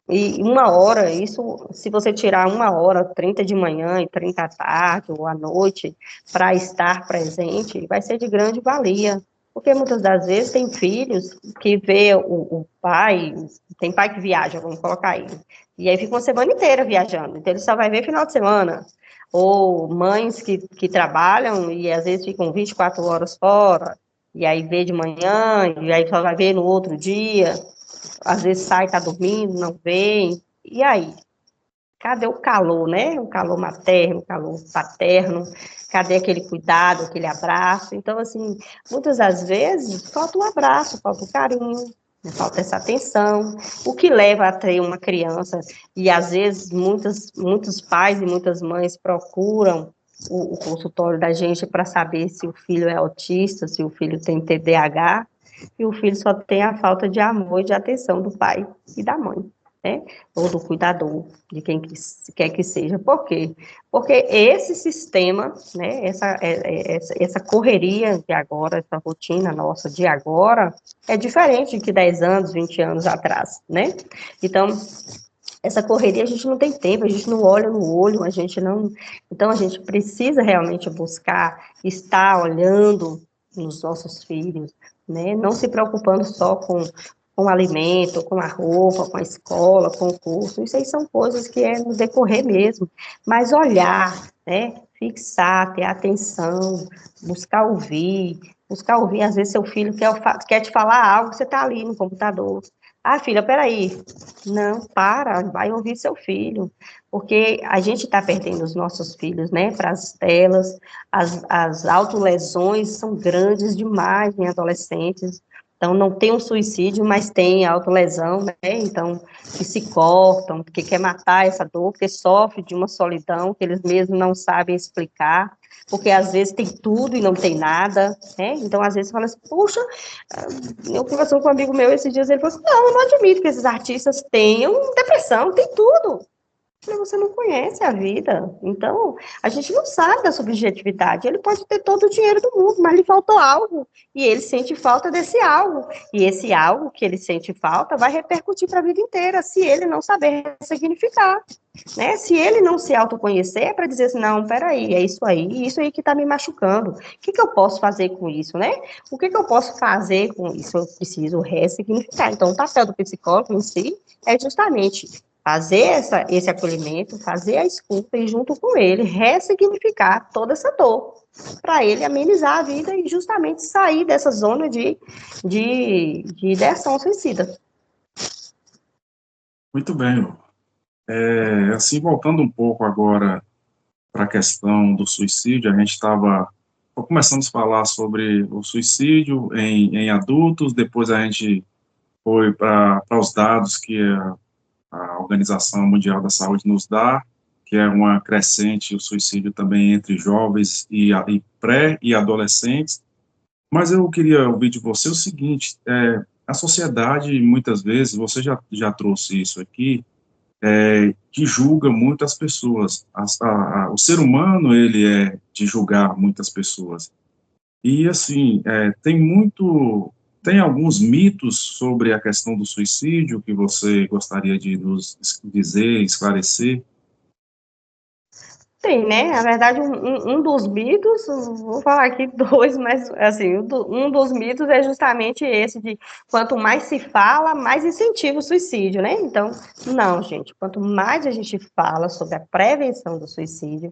e 1 hora, isso, se você tirar 1 hora, 30 de manhã e 30 à tarde ou à noite, para estar presente, vai ser de grande valia. Porque muitas das vezes tem filhos que vê o pai, tem pai que viaja, vamos colocar aí, e aí fica uma semana inteira viajando, então ele só vai ver final de semana. Ou mães que trabalham e às vezes ficam 24 horas fora, e aí vê de manhã, e aí só vai ver no outro dia, às vezes sai, tá dormindo, não vem, e aí? Cadê o calor, né? O calor materno, o calor paterno, cadê aquele cuidado, aquele abraço? Então, assim, muitas das vezes falta o abraço, falta o carinho, né? Falta essa atenção, o que leva a ter uma criança, e às vezes muitos pais e muitas mães procuram o consultório da gente para saber se o filho é autista, se o filho tem TDAH, e o filho só tem a falta de amor e de atenção do pai e da mãe, né? Ou do cuidador, de quem quer que seja. Por quê? Porque esse sistema, né, essa correria de agora, essa rotina nossa de agora, é diferente de que 10 anos, 20 anos atrás, né? Então, essa correria a gente não tem tempo, a gente não olha no olho, a gente não... Então, a gente precisa realmente buscar estar olhando nos nossos filhos, né? Não se preocupando só com o alimento, com a roupa, com a escola, com o curso, isso aí são coisas que é no decorrer mesmo, mas olhar, né? Fixar, ter atenção, buscar ouvir, às vezes seu filho quer te falar algo, você está ali no computador. Ah, filha, peraí. Não, vai ouvir seu filho, porque a gente está perdendo os nossos filhos, né, para as telas, as autolesões são grandes demais em adolescentes, então não tem um suicídio, mas tem autolesão, né, então, que se cortam, porque quer matar essa dor, porque sofre de uma solidão que eles mesmos não sabem explicar, porque às vezes tem tudo e não tem nada, né, então às vezes fala assim, puxa, eu conversando com um amigo meu esses dias, ele falou assim, não, eu não admito que esses artistas tenham depressão, tem tudo. Eu falei, você não conhece a vida, então a gente não sabe da subjetividade, ele pode ter todo o dinheiro do mundo, mas lhe faltou algo, e ele sente falta desse algo, e esse algo que ele sente falta vai repercutir para a vida inteira, se ele não saber significar, né, se ele não se autoconhecer, é para dizer assim, não, peraí, é isso aí que está me machucando, o que eu posso fazer com isso, né, o que eu posso fazer com isso, eu preciso ressignificar, então o papel do psicólogo em si é justamente fazer esse acolhimento, fazer a escuta e, junto com ele, ressignificar toda essa dor, para ele amenizar a vida e justamente sair dessa zona de ideação suicida. Muito bem, Lu. Assim, voltando um pouco agora para a questão do suicídio, a gente estava começamos a falar sobre o suicídio em adultos, depois a gente foi para os dados que a Organização Mundial da Saúde nos dá, que é uma crescente o suicídio também entre jovens e pré e adolescentes. Mas eu queria ouvir de você o seguinte: a sociedade, muitas vezes, você já trouxe isso aqui, que julga muitas pessoas. O ser humano, ele é de julgar muitas pessoas. E, assim, tem alguns mitos sobre a questão do suicídio que você gostaria de nos dizer, esclarecer? Tem, né? Na verdade, um dos mitos, vou falar aqui dois, mas assim, um dos mitos é justamente esse de quanto mais se fala, mais incentiva o suicídio, né? Então, não, gente, quanto mais a gente fala sobre a prevenção do suicídio,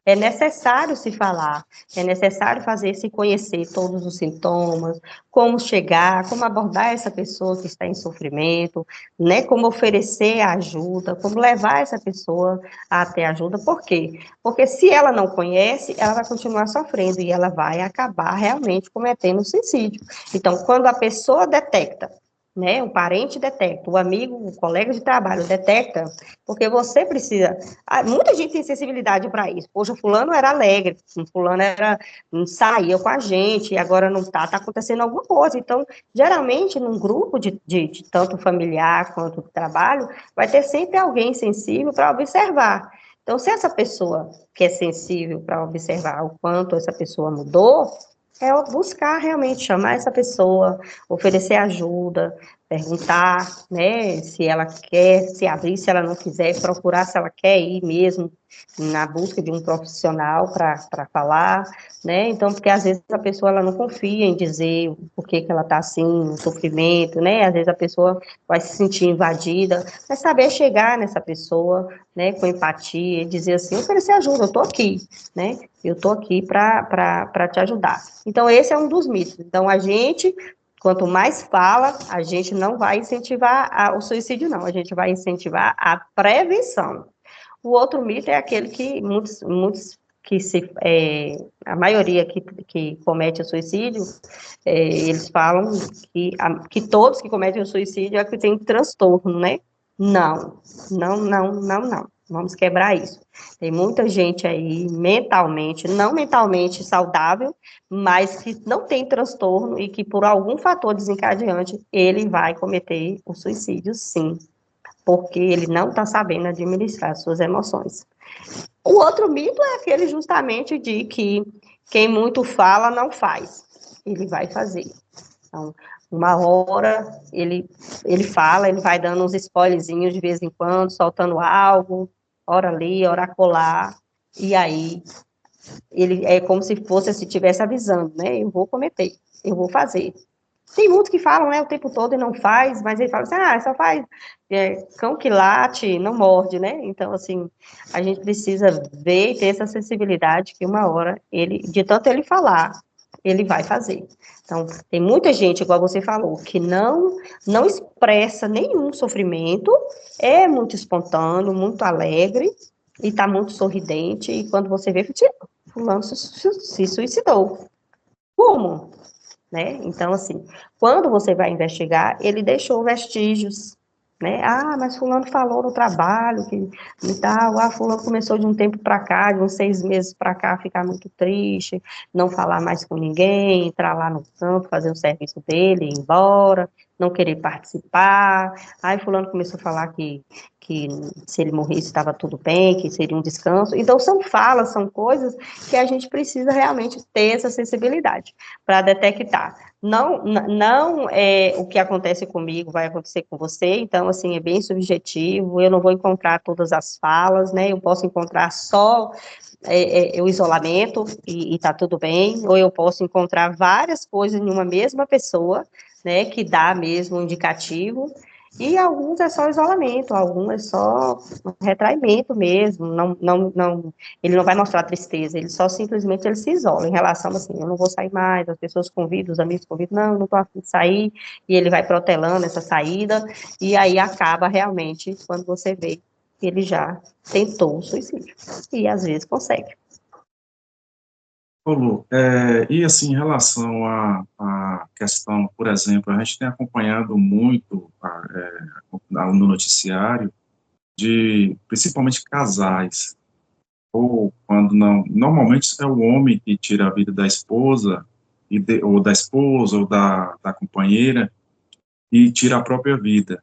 é necessário se falar, é necessário se conhecer todos os sintomas, como chegar, como abordar essa pessoa que está em sofrimento, né? Como oferecer ajuda, como levar essa pessoa a ter ajuda. Por quê? Porque se ela não conhece, ela vai continuar sofrendo e ela vai acabar realmente cometendo suicídio. Então, quando a pessoa detecta, né, o parente detecta, o amigo, o colega de trabalho detecta, porque você precisa. Muita gente tem sensibilidade para isso. Poxa, fulano era alegre, fulano saía com a gente, e agora não está, está acontecendo alguma coisa. Então, geralmente, num grupo de tanto familiar quanto de trabalho, vai ter sempre alguém sensível para observar. Então, se essa pessoa que é sensível para observar o quanto essa pessoa mudou, é buscar realmente chamar essa pessoa, oferecer ajuda, perguntar, né, se ela quer se abrir, se ela não quiser, procurar se ela quer ir mesmo na busca de um profissional para falar, né, então, porque às vezes a pessoa ela não confia em dizer por que ela está assim, no sofrimento, né, às vezes a pessoa vai se sentir invadida, mas saber chegar nessa pessoa, né, com empatia, e dizer assim, oferecer ajuda, eu estou aqui, né, eu estou aqui para te ajudar. Então, esse é um dos mitos. Então, quanto mais fala, a gente não vai incentivar o suicídio, não. A gente vai incentivar a prevenção. O outro mito é aquele que muitos a maioria que comete o suicídio, eles falam que todos que cometem o suicídio é que tem transtorno, né? Não, não, não, não, não. Vamos quebrar isso. Tem muita gente aí não mentalmente saudável, mas que não tem transtorno e que por algum fator desencadeante ele vai cometer o suicídio, sim, porque ele não está sabendo administrar suas emoções. O outro mito é aquele justamente de que quem muito fala não faz, ele vai fazer. Então, uma hora ele fala, ele vai dando uns spoilerzinhos de vez em quando, soltando algo, ora ali, ora acolá, e aí Ele é como se fosse, se estivesse avisando, né? Eu vou cometer, eu vou fazer. Tem muitos que falam, né, o tempo todo e não faz, mas ele fala assim, só faz, cão que late, não morde, né? Então, assim, a gente precisa ver e ter essa sensibilidade que uma hora, de tanto ele falar, ele vai fazer. Então, tem muita gente, igual você falou, que não expressa nenhum sofrimento, é muito espontâneo, muito alegre, e tá muito sorridente, e quando você vê, fulano se suicidou. Como? Né? Então, assim, quando você vai investigar, ele deixou vestígios, né? Mas fulano falou no trabalho, que e tal, fulano começou de um tempo para cá, de uns 6 meses para cá, a ficar muito triste, não falar mais com ninguém, entrar lá no campo, fazer o serviço dele, ir embora, não querer participar. Aí fulano começou a falar que se ele morresse estava tudo bem, que seria um descanso. Então, são falas, são coisas que a gente precisa realmente ter essa sensibilidade para detectar. Não é o que acontece comigo vai acontecer com você, então, assim, é bem subjetivo, eu não vou encontrar todas as falas, né, eu posso encontrar só o isolamento e tá tudo bem, ou eu posso encontrar várias coisas em uma mesma pessoa, né, que dá mesmo um indicativo, e alguns é só isolamento, alguns é só retraimento mesmo, ele não vai mostrar tristeza, ele só simplesmente ele se isola em relação assim, eu não vou sair mais, as pessoas convidam, os amigos convidam, não tô afim de sair, e ele vai protelando essa saída, e aí acaba realmente, quando você vê, ele já tentou o suicídio, e às vezes consegue. Ô, Lu, e assim, em relação à questão, por exemplo, a gente tem acompanhado muito no noticiário de, principalmente, casais, ou quando não, normalmente é o homem que tira a vida da esposa, ou da esposa, ou da companheira, e tira a própria vida.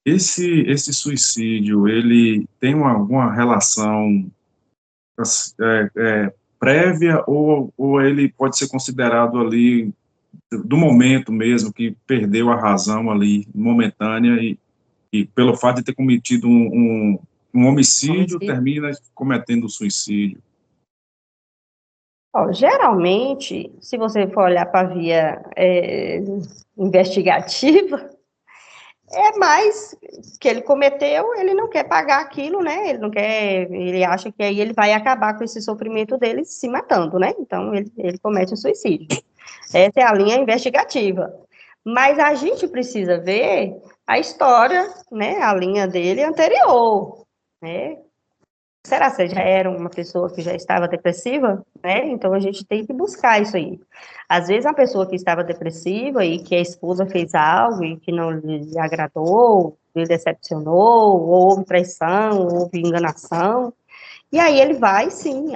Esse suicídio, ele tem alguma relação prévia, ou ele pode ser considerado ali do momento mesmo, que perdeu a razão ali, momentânea, e pelo fato de ter cometido um homicídio, termina cometendo suicídio? Geralmente, se você for olhar para a via investigativa, é mais que ele cometeu, ele não quer pagar aquilo, né? Ele não quer, ele acha que aí ele vai acabar com esse sofrimento dele se matando, né? Então ele comete o suicídio. Essa é a linha investigativa. Mas a gente precisa ver a história, né? A linha dele anterior, né? Será que já era uma pessoa que já estava depressiva? Né? Então, a gente tem que buscar isso aí. Às vezes, a pessoa que estava depressiva e que a esposa fez algo e que não lhe agradou, lhe decepcionou, houve traição, houve enganação, e aí ele vai, sim,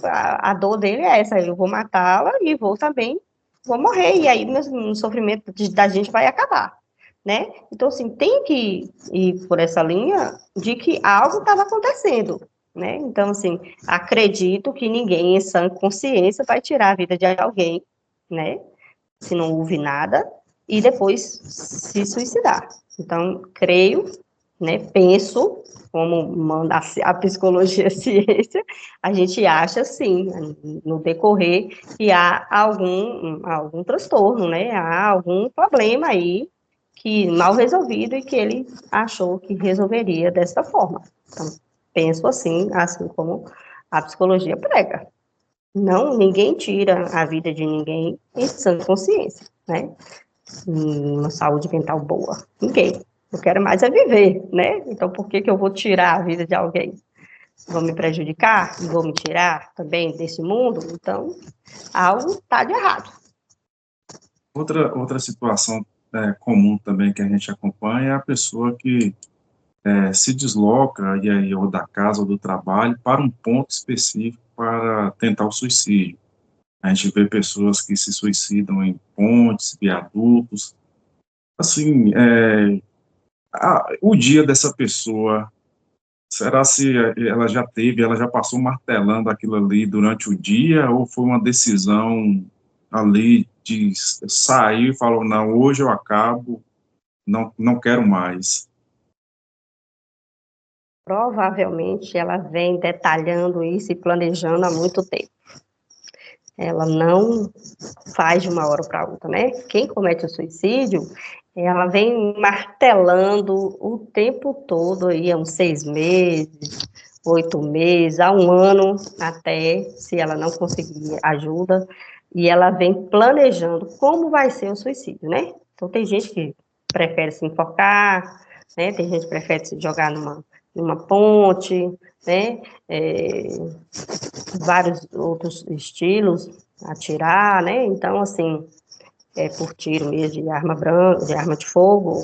a dor dele é essa, eu vou matá-la e vou morrer, e aí o sofrimento da gente vai acabar. Né? Então, assim, tem que ir por essa linha de que algo estava acontecendo, né? Então, assim, acredito que ninguém em sã consciência vai tirar a vida de alguém, né? Se não houve nada, e depois se suicidar. Então, creio, né, penso, como manda a psicologia a ciência, a gente acha, sim, no decorrer, que há algum transtorno, né? Há algum problema aí que mal resolvido e que ele achou que resolveria dessa forma. Então, penso assim como a psicologia prega. Não, ninguém tira a vida de ninguém em sã consciência, né? Uma saúde mental boa. Ninguém. Eu quero mais é viver, né? Então, por que eu vou tirar a vida de alguém? Vou me prejudicar? Vou me tirar também desse mundo? Então, algo está de errado. Outra situação comum também que a gente acompanha é a pessoa que se desloca, e aí, ou da casa ou do trabalho, para um ponto específico para tentar o suicídio. A gente vê pessoas que se suicidam em pontes, viadutos. Assim, o dia dessa pessoa, será se ela já passou martelando aquilo ali durante o dia, ou foi uma decisão ali de sair e falou, não, hoje eu acabo, não quero mais? provavelmente ela vem detalhando isso e planejando há muito tempo. Ela não faz de uma hora para outra, né? Quem comete o suicídio, ela vem martelando o tempo todo, aí, há uns 6 meses, 8 meses, há um ano, até, se ela não conseguir ajuda, e ela vem planejando como vai ser o suicídio, né? Então, tem gente que prefere se enforcar, né? Tem gente que prefere se jogar numa ponte, né? Vários outros estilos, atirar, né? Então, assim, por tiro mesmo, de arma branca, de arma de fogo.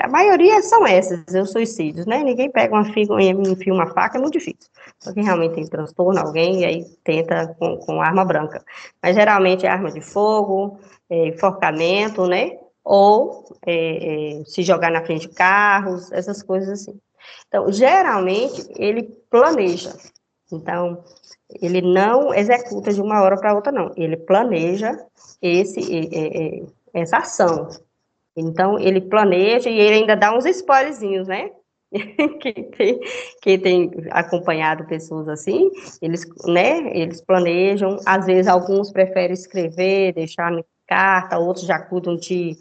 A maioria são esses, os suicídios, né? Ninguém pega uma figa e enfia uma faca, é muito difícil. Só quem realmente tem transtorno, alguém, e aí tenta com arma branca. Mas geralmente é arma de fogo, enforcamento, né? Ou se jogar na frente de carros, essas coisas assim. Então, geralmente, ele planeja. Então, ele não executa de uma hora para outra, não. Ele planeja essa ação. Então, ele planeja e ele ainda dá uns spoilerzinhos, né? Quem tem acompanhado pessoas assim, eles planejam, às vezes alguns preferem escrever, deixar na carta, outros já cuidam de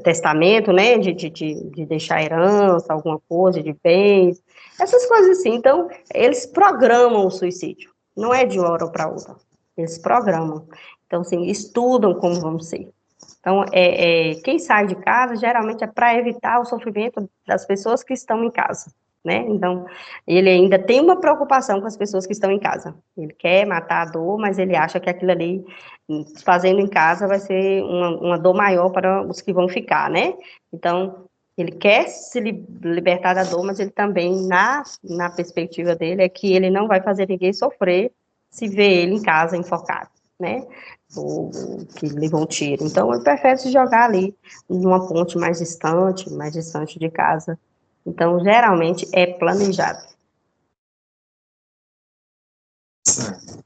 testamento, né, de deixar herança, alguma coisa, de bens, essas coisas assim. Então, eles programam o suicídio, não é de uma hora para outra, eles programam. Então, assim, estudam como vão ser. Então, quem sai de casa, geralmente, é para evitar o sofrimento das pessoas que estão em casa, né? Então, ele ainda tem uma preocupação com as pessoas que estão em casa. Ele quer matar a dor, mas ele acha que aquilo ali, fazendo em casa, vai ser uma dor maior para os que vão ficar, né? Então, ele quer se libertar da dor, mas ele também, na perspectiva dele, é que ele não vai fazer ninguém sofrer se ver ele em casa enforcado, né? Ou que levou um tiro. Então, ele prefere se jogar ali, numa ponte mais distante de casa. Então, geralmente, é planejado. Certo.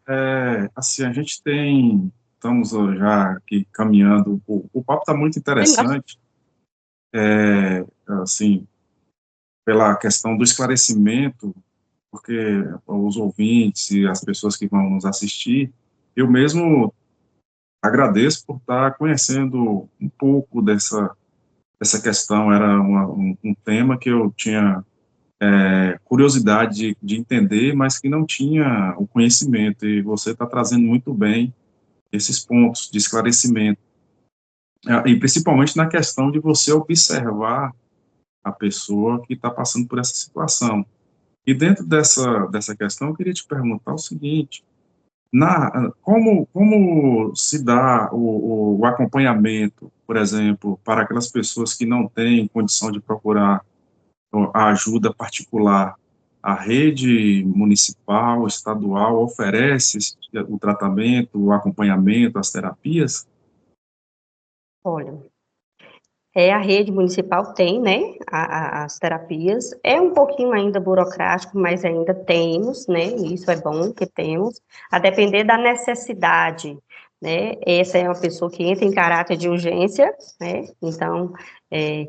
Assim, a gente estamos já aqui caminhando, o papo está muito interessante, assim, pela questão do esclarecimento, porque os ouvintes e as pessoas que vão nos assistir, eu mesmo agradeço por estar conhecendo um pouco dessa questão. Era um tema que eu tinha curiosidade de entender, mas que não tinha o conhecimento, e você está trazendo muito bem esses pontos de esclarecimento, e principalmente na questão de você observar a pessoa que está passando por essa situação. E dentro dessa questão, eu queria te perguntar o seguinte: como se dá o acompanhamento, por exemplo, para aquelas pessoas que não têm condição de procurar a ajuda particular? A rede municipal, estadual, oferece o tratamento, o acompanhamento, as terapias? Olha, a rede municipal tem, né, as terapias, é um pouquinho ainda burocrático, mas ainda temos, né, e isso é bom que temos, a depender da necessidade, né, essa é uma pessoa que entra em caráter de urgência, né, então,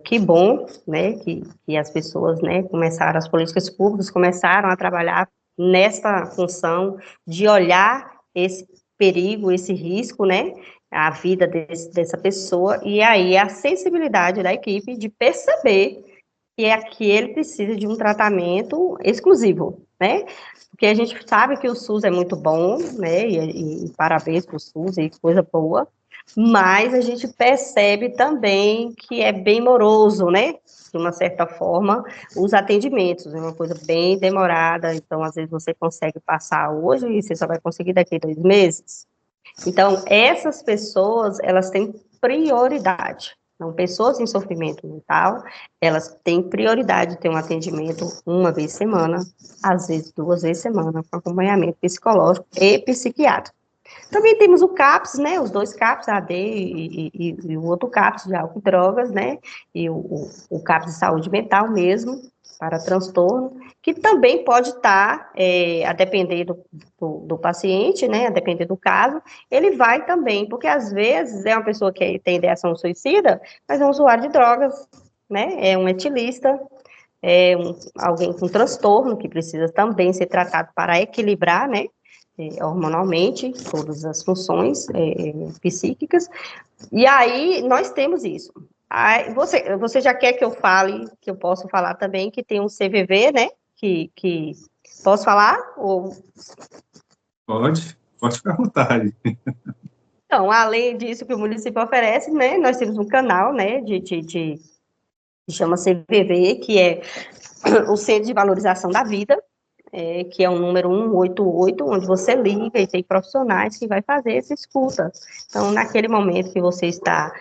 que bom, né, que as pessoas, né, as políticas públicas começaram a trabalhar nesta função de olhar esse perigo, esse risco, né, a vida dessa pessoa, e aí a sensibilidade da equipe de perceber que ele precisa de um tratamento exclusivo, né? Porque a gente sabe que o SUS é muito bom, né? E parabéns para o SUS, e coisa boa, mas a gente percebe também que é bem moroso, né? De uma certa forma, os atendimentos, é uma coisa bem demorada, então às vezes você consegue passar hoje e você só vai conseguir daqui a 2 meses. Então, essas pessoas, elas têm prioridade. Então, pessoas em sofrimento mental, elas têm prioridade de ter um atendimento uma vez por semana, às vezes 2 vezes por semana, com acompanhamento psicológico e psiquiátrico. Também temos o CAPS, né, os 2 CAPS, AD e o outro CAPS de álcool e drogas, né, e o CAPS de saúde mental mesmo, para transtorno, que também pode estar, a depender do paciente, né, a depender do caso, ele vai também, porque às vezes é uma pessoa que tem ideação suicida, mas é um usuário de drogas, né? É um etilista, é alguém com transtorno que precisa também ser tratado para equilibrar, né? Hormonalmente, todas as funções psíquicas. E aí, nós temos isso. Aí, você já quer que eu fale, que eu posso falar também, que tem um CVV, né? Que posso falar? Ou... Pode ficar à vontade. Então, além disso que o município oferece, né? Nós temos um canal, né? Que chama CVV, que é o Centro de Valorização da Vida, que é o número 188, onde você liga e tem profissionais que vai fazer essa escuta. Então, naquele momento que você está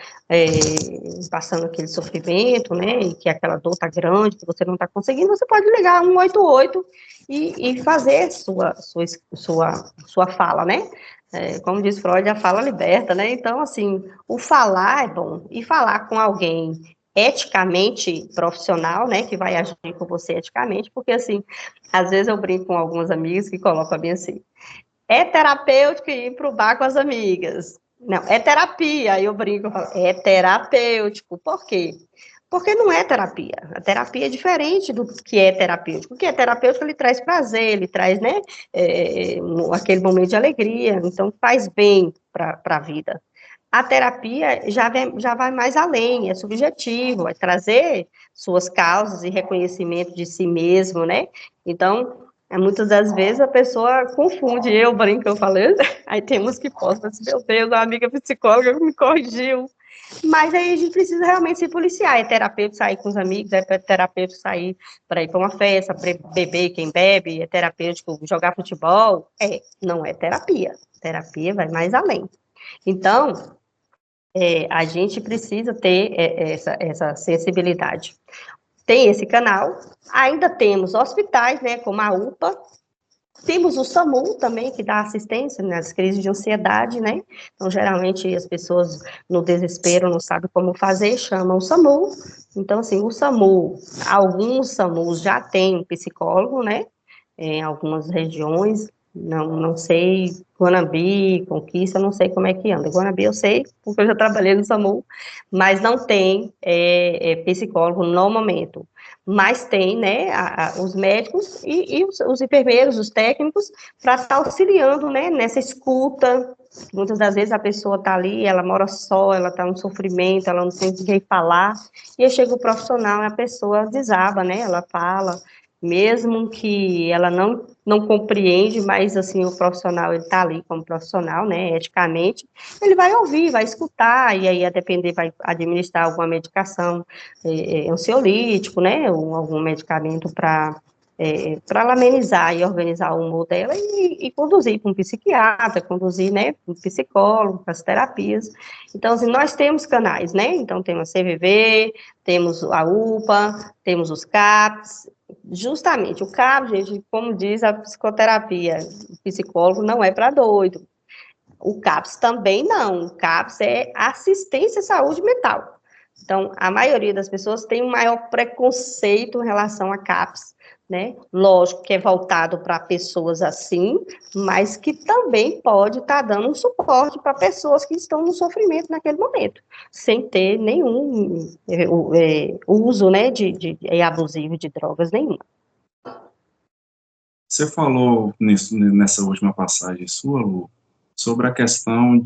passando aquele sofrimento, né, e que aquela dor está grande, que você não está conseguindo, você pode ligar 188 e fazer sua fala, né? Como diz Freud, a fala liberta, né? Então, assim, o falar é bom, e falar com alguém eticamente profissional, né, que vai agir com você eticamente, porque, assim, às vezes eu brinco com algumas amigas que colocam a mim assim, é terapêutico ir para o bar com as amigas. Não, é terapia, aí eu brinco, é terapêutico. Por quê? Porque não é terapia. A terapia é diferente do que é terapêutico. O que é terapêutico, ele traz prazer, ele traz, né, aquele momento de alegria, então faz bem para a vida. A terapia já vai mais além, é subjetivo, é trazer suas causas e reconhecimento de si mesmo, né? Então, muitas das vezes a pessoa confunde, eu brinco, eu falei, aí temos que postam assim, meu Deus, uma amiga psicóloga me corrigiu. Mas aí a gente precisa realmente se policiar, é terapeuta sair com os amigos, é terapeuta sair para ir para uma festa, para beber quem bebe, é terapêutico jogar futebol, não é terapia, terapia vai mais além. Então, a gente precisa ter essa sensibilidade. Tem esse canal, ainda temos hospitais, né, como a UPA, temos o SAMU também, que dá assistência nas crises de ansiedade, né, então geralmente as pessoas no desespero não sabem como fazer, chamam o SAMU, então assim, o SAMU, alguns SAMUs já têm um psicólogo, né, em algumas regiões, não sei, Guanabi, Conquista, não sei como é que anda. Guanabi eu sei, porque eu já trabalhei no SAMU, mas não tem psicólogo no momento. Mas tem, né, os médicos e os enfermeiros, os técnicos, para estar auxiliando, né, nessa escuta. Muitas das vezes a pessoa está ali, ela mora só, ela está no sofrimento, ela não tem ninguém falar, e aí chega o profissional e a pessoa desaba, né, ela fala, mesmo que ela não compreende, mas, assim, o profissional, ele está ali como profissional, né, eticamente, ele vai ouvir, vai escutar, e aí, a depender, vai administrar alguma medicação ansiolítico, né, ou algum medicamento para amenizar e organizar o humor dela e conduzir para um psiquiatra, conduzir, né, para um psicólogo, para as terapias. Então, assim, nós temos canais, né, então temos a CVV, temos a UPA, temos os CAPs, justamente, o CAPS, gente, como diz a psicoterapia, o psicólogo não é para doido. O CAPS também não, o CAPS é assistência à saúde mental. Então, a maioria das pessoas tem um maior preconceito em relação a CAPS, né? Lógico que é voltado para pessoas assim, mas que também pode estar dando um suporte para pessoas que estão no sofrimento naquele momento, sem ter nenhum uso, né, abusivo de drogas nenhuma. Você falou nessa última passagem sua, Lu, sobre a questão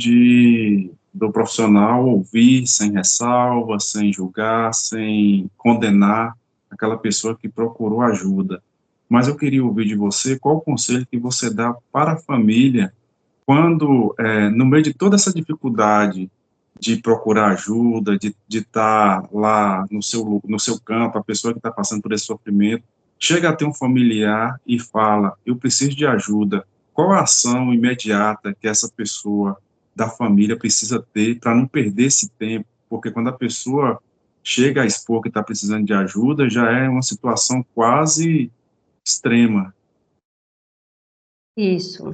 do profissional ouvir sem ressalva, sem julgar, sem condenar aquela pessoa que procurou ajuda. Mas eu queria ouvir de você qual o conselho que você dá para a família quando, no meio de toda essa dificuldade de procurar ajuda, de estar lá no seu campo, a pessoa que está passando por esse sofrimento, chega a ter um familiar e fala, eu preciso de ajuda. Qual a ação imediata que essa pessoa da família precisa ter para não perder esse tempo? Porque quando a pessoa chega a expor que está precisando de ajuda, já é uma situação quase extrema. Isso.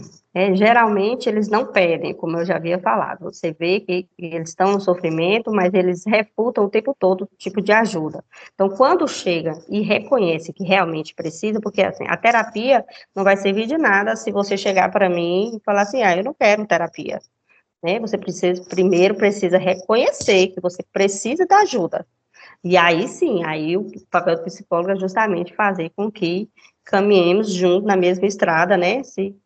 Geralmente eles não pedem, como eu já havia falado. Você vê que eles estão no sofrimento, mas eles refutam o tempo todo o tipo de ajuda. Então, quando chega e reconhece que realmente precisa, porque assim, a terapia não vai servir de nada se você chegar para mim e falar assim, eu não quero terapia. Né? Você primeiro precisa reconhecer que você precisa da ajuda. E aí sim, aí o papel do psicólogo é justamente fazer com que caminhemos juntos na mesma estrada, né, se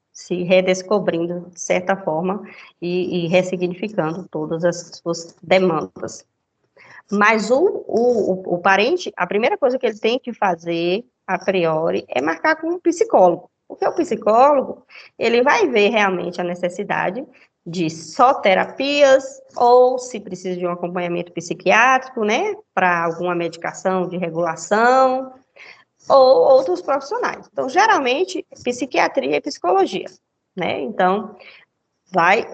redescobrindo de certa forma e ressignificando todas as suas demandas. Mas o parente, a primeira coisa que ele tem que fazer, a priori, é marcar com um psicólogo. Porque o psicólogo, ele vai ver realmente a necessidade de só terapias, ou se precisa de um acompanhamento psiquiátrico, né, para alguma medicação de regulação, ou outros profissionais. Então, geralmente, psiquiatria e psicologia, né? Então,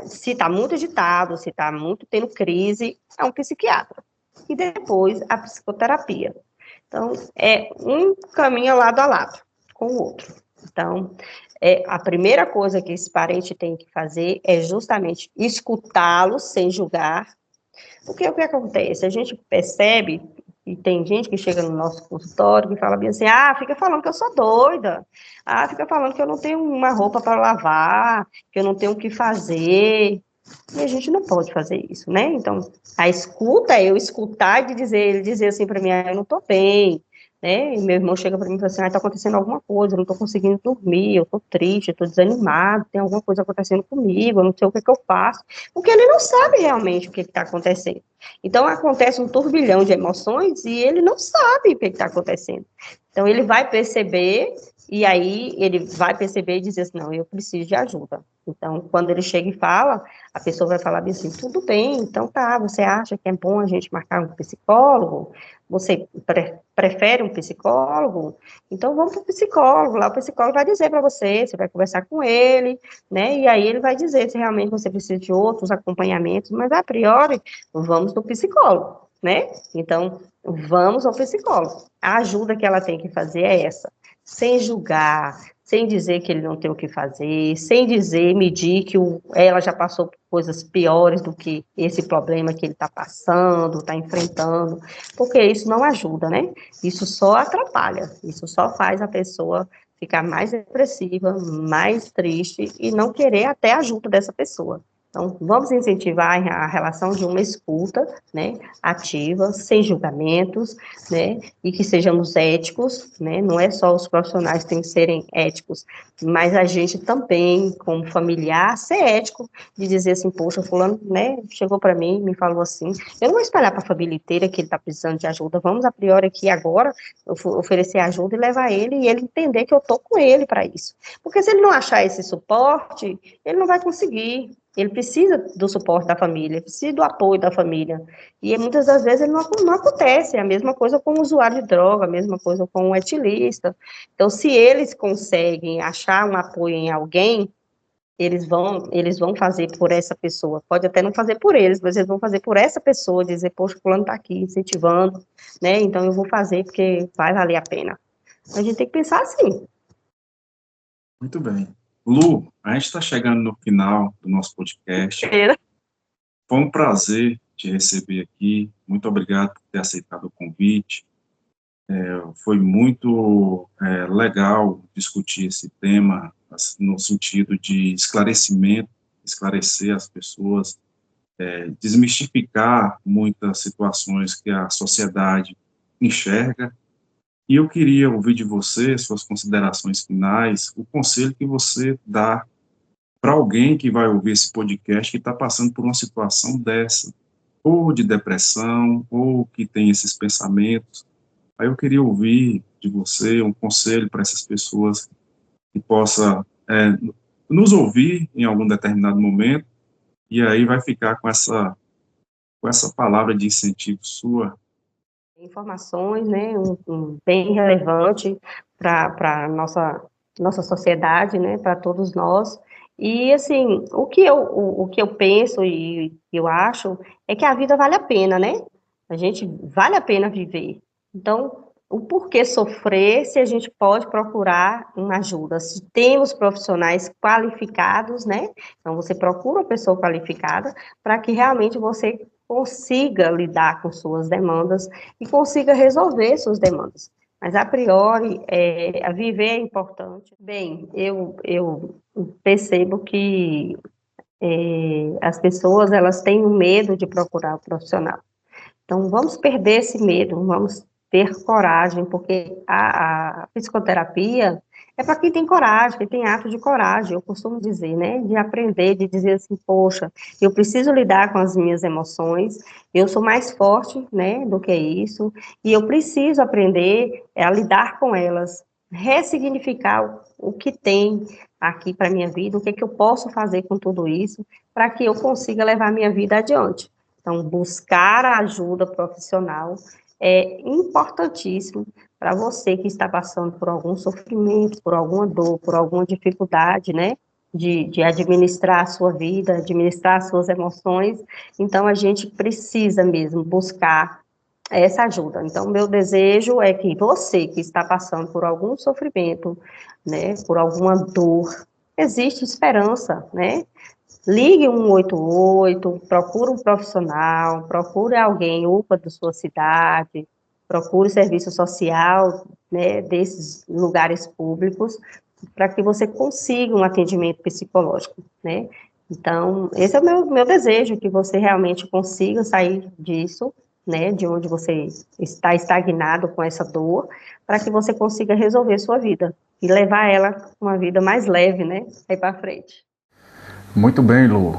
se está muito agitado, se está muito tendo crise, é um psiquiatra. E depois a psicoterapia. Então, é um caminho lado a lado com o outro. Então, a primeira coisa que esse parente tem que fazer é justamente escutá-lo sem julgar. Porque o que acontece? A gente percebe, e tem gente que chega no nosso consultório que fala bem assim, fica falando que eu sou doida, fica falando que eu não tenho uma roupa para lavar, que eu não tenho o que fazer, e a gente não pode fazer isso, né? Então, a escuta é eu escutar e ele dizer assim para mim, eu não estou bem, né? E meu irmão chega para mim e fala assim, está acontecendo alguma coisa, eu não estou conseguindo dormir, eu estou triste, eu estou desanimado, tem alguma coisa acontecendo comigo, eu não sei o que eu faço, porque ele não sabe realmente o que está acontecendo. Então, acontece um turbilhão de emoções e ele não sabe o que está acontecendo. Então, ele vai perceber, e aí ele vai perceber e dizer assim, não, eu preciso de ajuda. Então, quando ele chega e fala, a pessoa vai falar assim, tudo bem, então tá, você acha que é bom a gente marcar um psicólogo? Você prefere um psicólogo? Então, vamos para o psicólogo, lá o psicólogo vai dizer para você vai conversar com ele, né, e aí ele vai dizer se realmente você precisa de outros acompanhamentos, mas a priori, vamos no psicólogo, né? Então, vamos ao psicólogo. A ajuda que ela tem que fazer é essa, sem julgar, sem dizer que ele não tem o que fazer, sem medir que ela já passou por coisas piores do que esse problema que ele está passando, está enfrentando, porque isso não ajuda, né? Isso só atrapalha, isso só faz a pessoa ficar mais depressiva, mais triste e não querer até a ajuda dessa pessoa. Então, vamos incentivar a relação de uma escuta, né, ativa, sem julgamentos, né, e que sejamos éticos, né, não é só os profissionais que têm que serem éticos, mas a gente também, como familiar, ser ético, de dizer assim, poxa, fulano, né, chegou para mim, me falou assim, eu não vou espalhar para a família inteira que ele está precisando de ajuda, vamos a priori aqui agora, oferecer ajuda e levar ele, e ele entender que eu estou com ele para isso. Porque se ele não achar esse suporte, ele não vai conseguir. Ele precisa do suporte da família, precisa do apoio da família. E muitas das vezes ele não acontece. É a mesma coisa com o usuário de droga, a mesma coisa com o etilista. Então, se eles conseguem achar um apoio em alguém, eles vão fazer por essa pessoa. Pode até não fazer por eles, mas eles vão fazer por essa pessoa, dizer, poxa, o fulano está aqui incentivando, né? Então eu vou fazer porque vai valer a pena. A gente tem que pensar assim. Muito bem. Lu, a gente está chegando no final do nosso podcast. Foi um prazer te receber aqui. Muito obrigado por ter aceitado o convite. Foi muito legal discutir esse tema assim, no sentido de esclarecimento, esclarecer as pessoas, desmistificar muitas situações que a sociedade enxerga. E eu queria ouvir de você, suas considerações finais, o conselho que você dá para alguém que vai ouvir esse podcast que está passando por uma situação dessa, ou de depressão, ou que tem esses pensamentos. Aí eu queria ouvir de você um conselho para essas pessoas que possa nos ouvir em algum determinado momento, e aí vai ficar com essa palavra de incentivo sua. Informações, né, bem relevante para a nossa sociedade, né, para todos nós. E, assim, o que eu penso e eu acho é que a vida vale a pena, né? A gente vale a pena viver. Então, o porquê sofrer se a gente pode procurar uma ajuda? Se temos profissionais qualificados, né? Então, você procura uma pessoa qualificada para que realmente você consiga lidar com suas demandas e consiga resolver suas demandas. Mas, a priori, a viver é importante. Bem, eu percebo que as pessoas, elas têm um medo de procurar o profissional. Então, vamos perder esse medo, vamos ter coragem, porque a psicoterapia é para quem tem coragem, quem tem ato de coragem, eu costumo dizer, né, de aprender, de dizer assim, poxa, eu preciso lidar com as minhas emoções, eu sou mais forte, né, do que isso, e eu preciso aprender a lidar com elas, ressignificar o que tem aqui para minha vida, o que é que eu posso fazer com tudo isso, para que eu consiga levar minha vida adiante. Então, buscar a ajuda profissional é importantíssimo para você que está passando por algum sofrimento, por alguma dor, por alguma dificuldade, né? De administrar a sua vida, administrar as suas emoções. Então, a gente precisa mesmo buscar essa ajuda. Então, meu desejo é que você que está passando por algum sofrimento, né? Por alguma dor, existe esperança, né? Ligue 188, procure um profissional, procure alguém, UPA da sua cidade, procure serviço social, né, desses lugares públicos, para que você consiga um atendimento psicológico, né? Então, esse é o meu desejo, que você realmente consiga sair disso, né, de onde você está estagnado com essa dor, para que você consiga resolver sua vida e levar ela uma vida mais leve, né, aí para frente. Muito bem, Lu.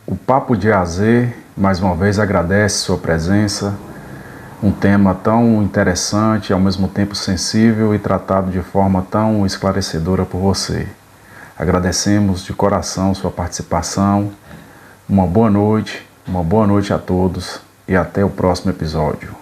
O Papo de A a Z, mais uma vez, agradece sua presença. Um tema tão interessante, ao mesmo tempo sensível e tratado de forma tão esclarecedora por você. Agradecemos de coração sua participação. Uma boa noite a todos e até o próximo episódio.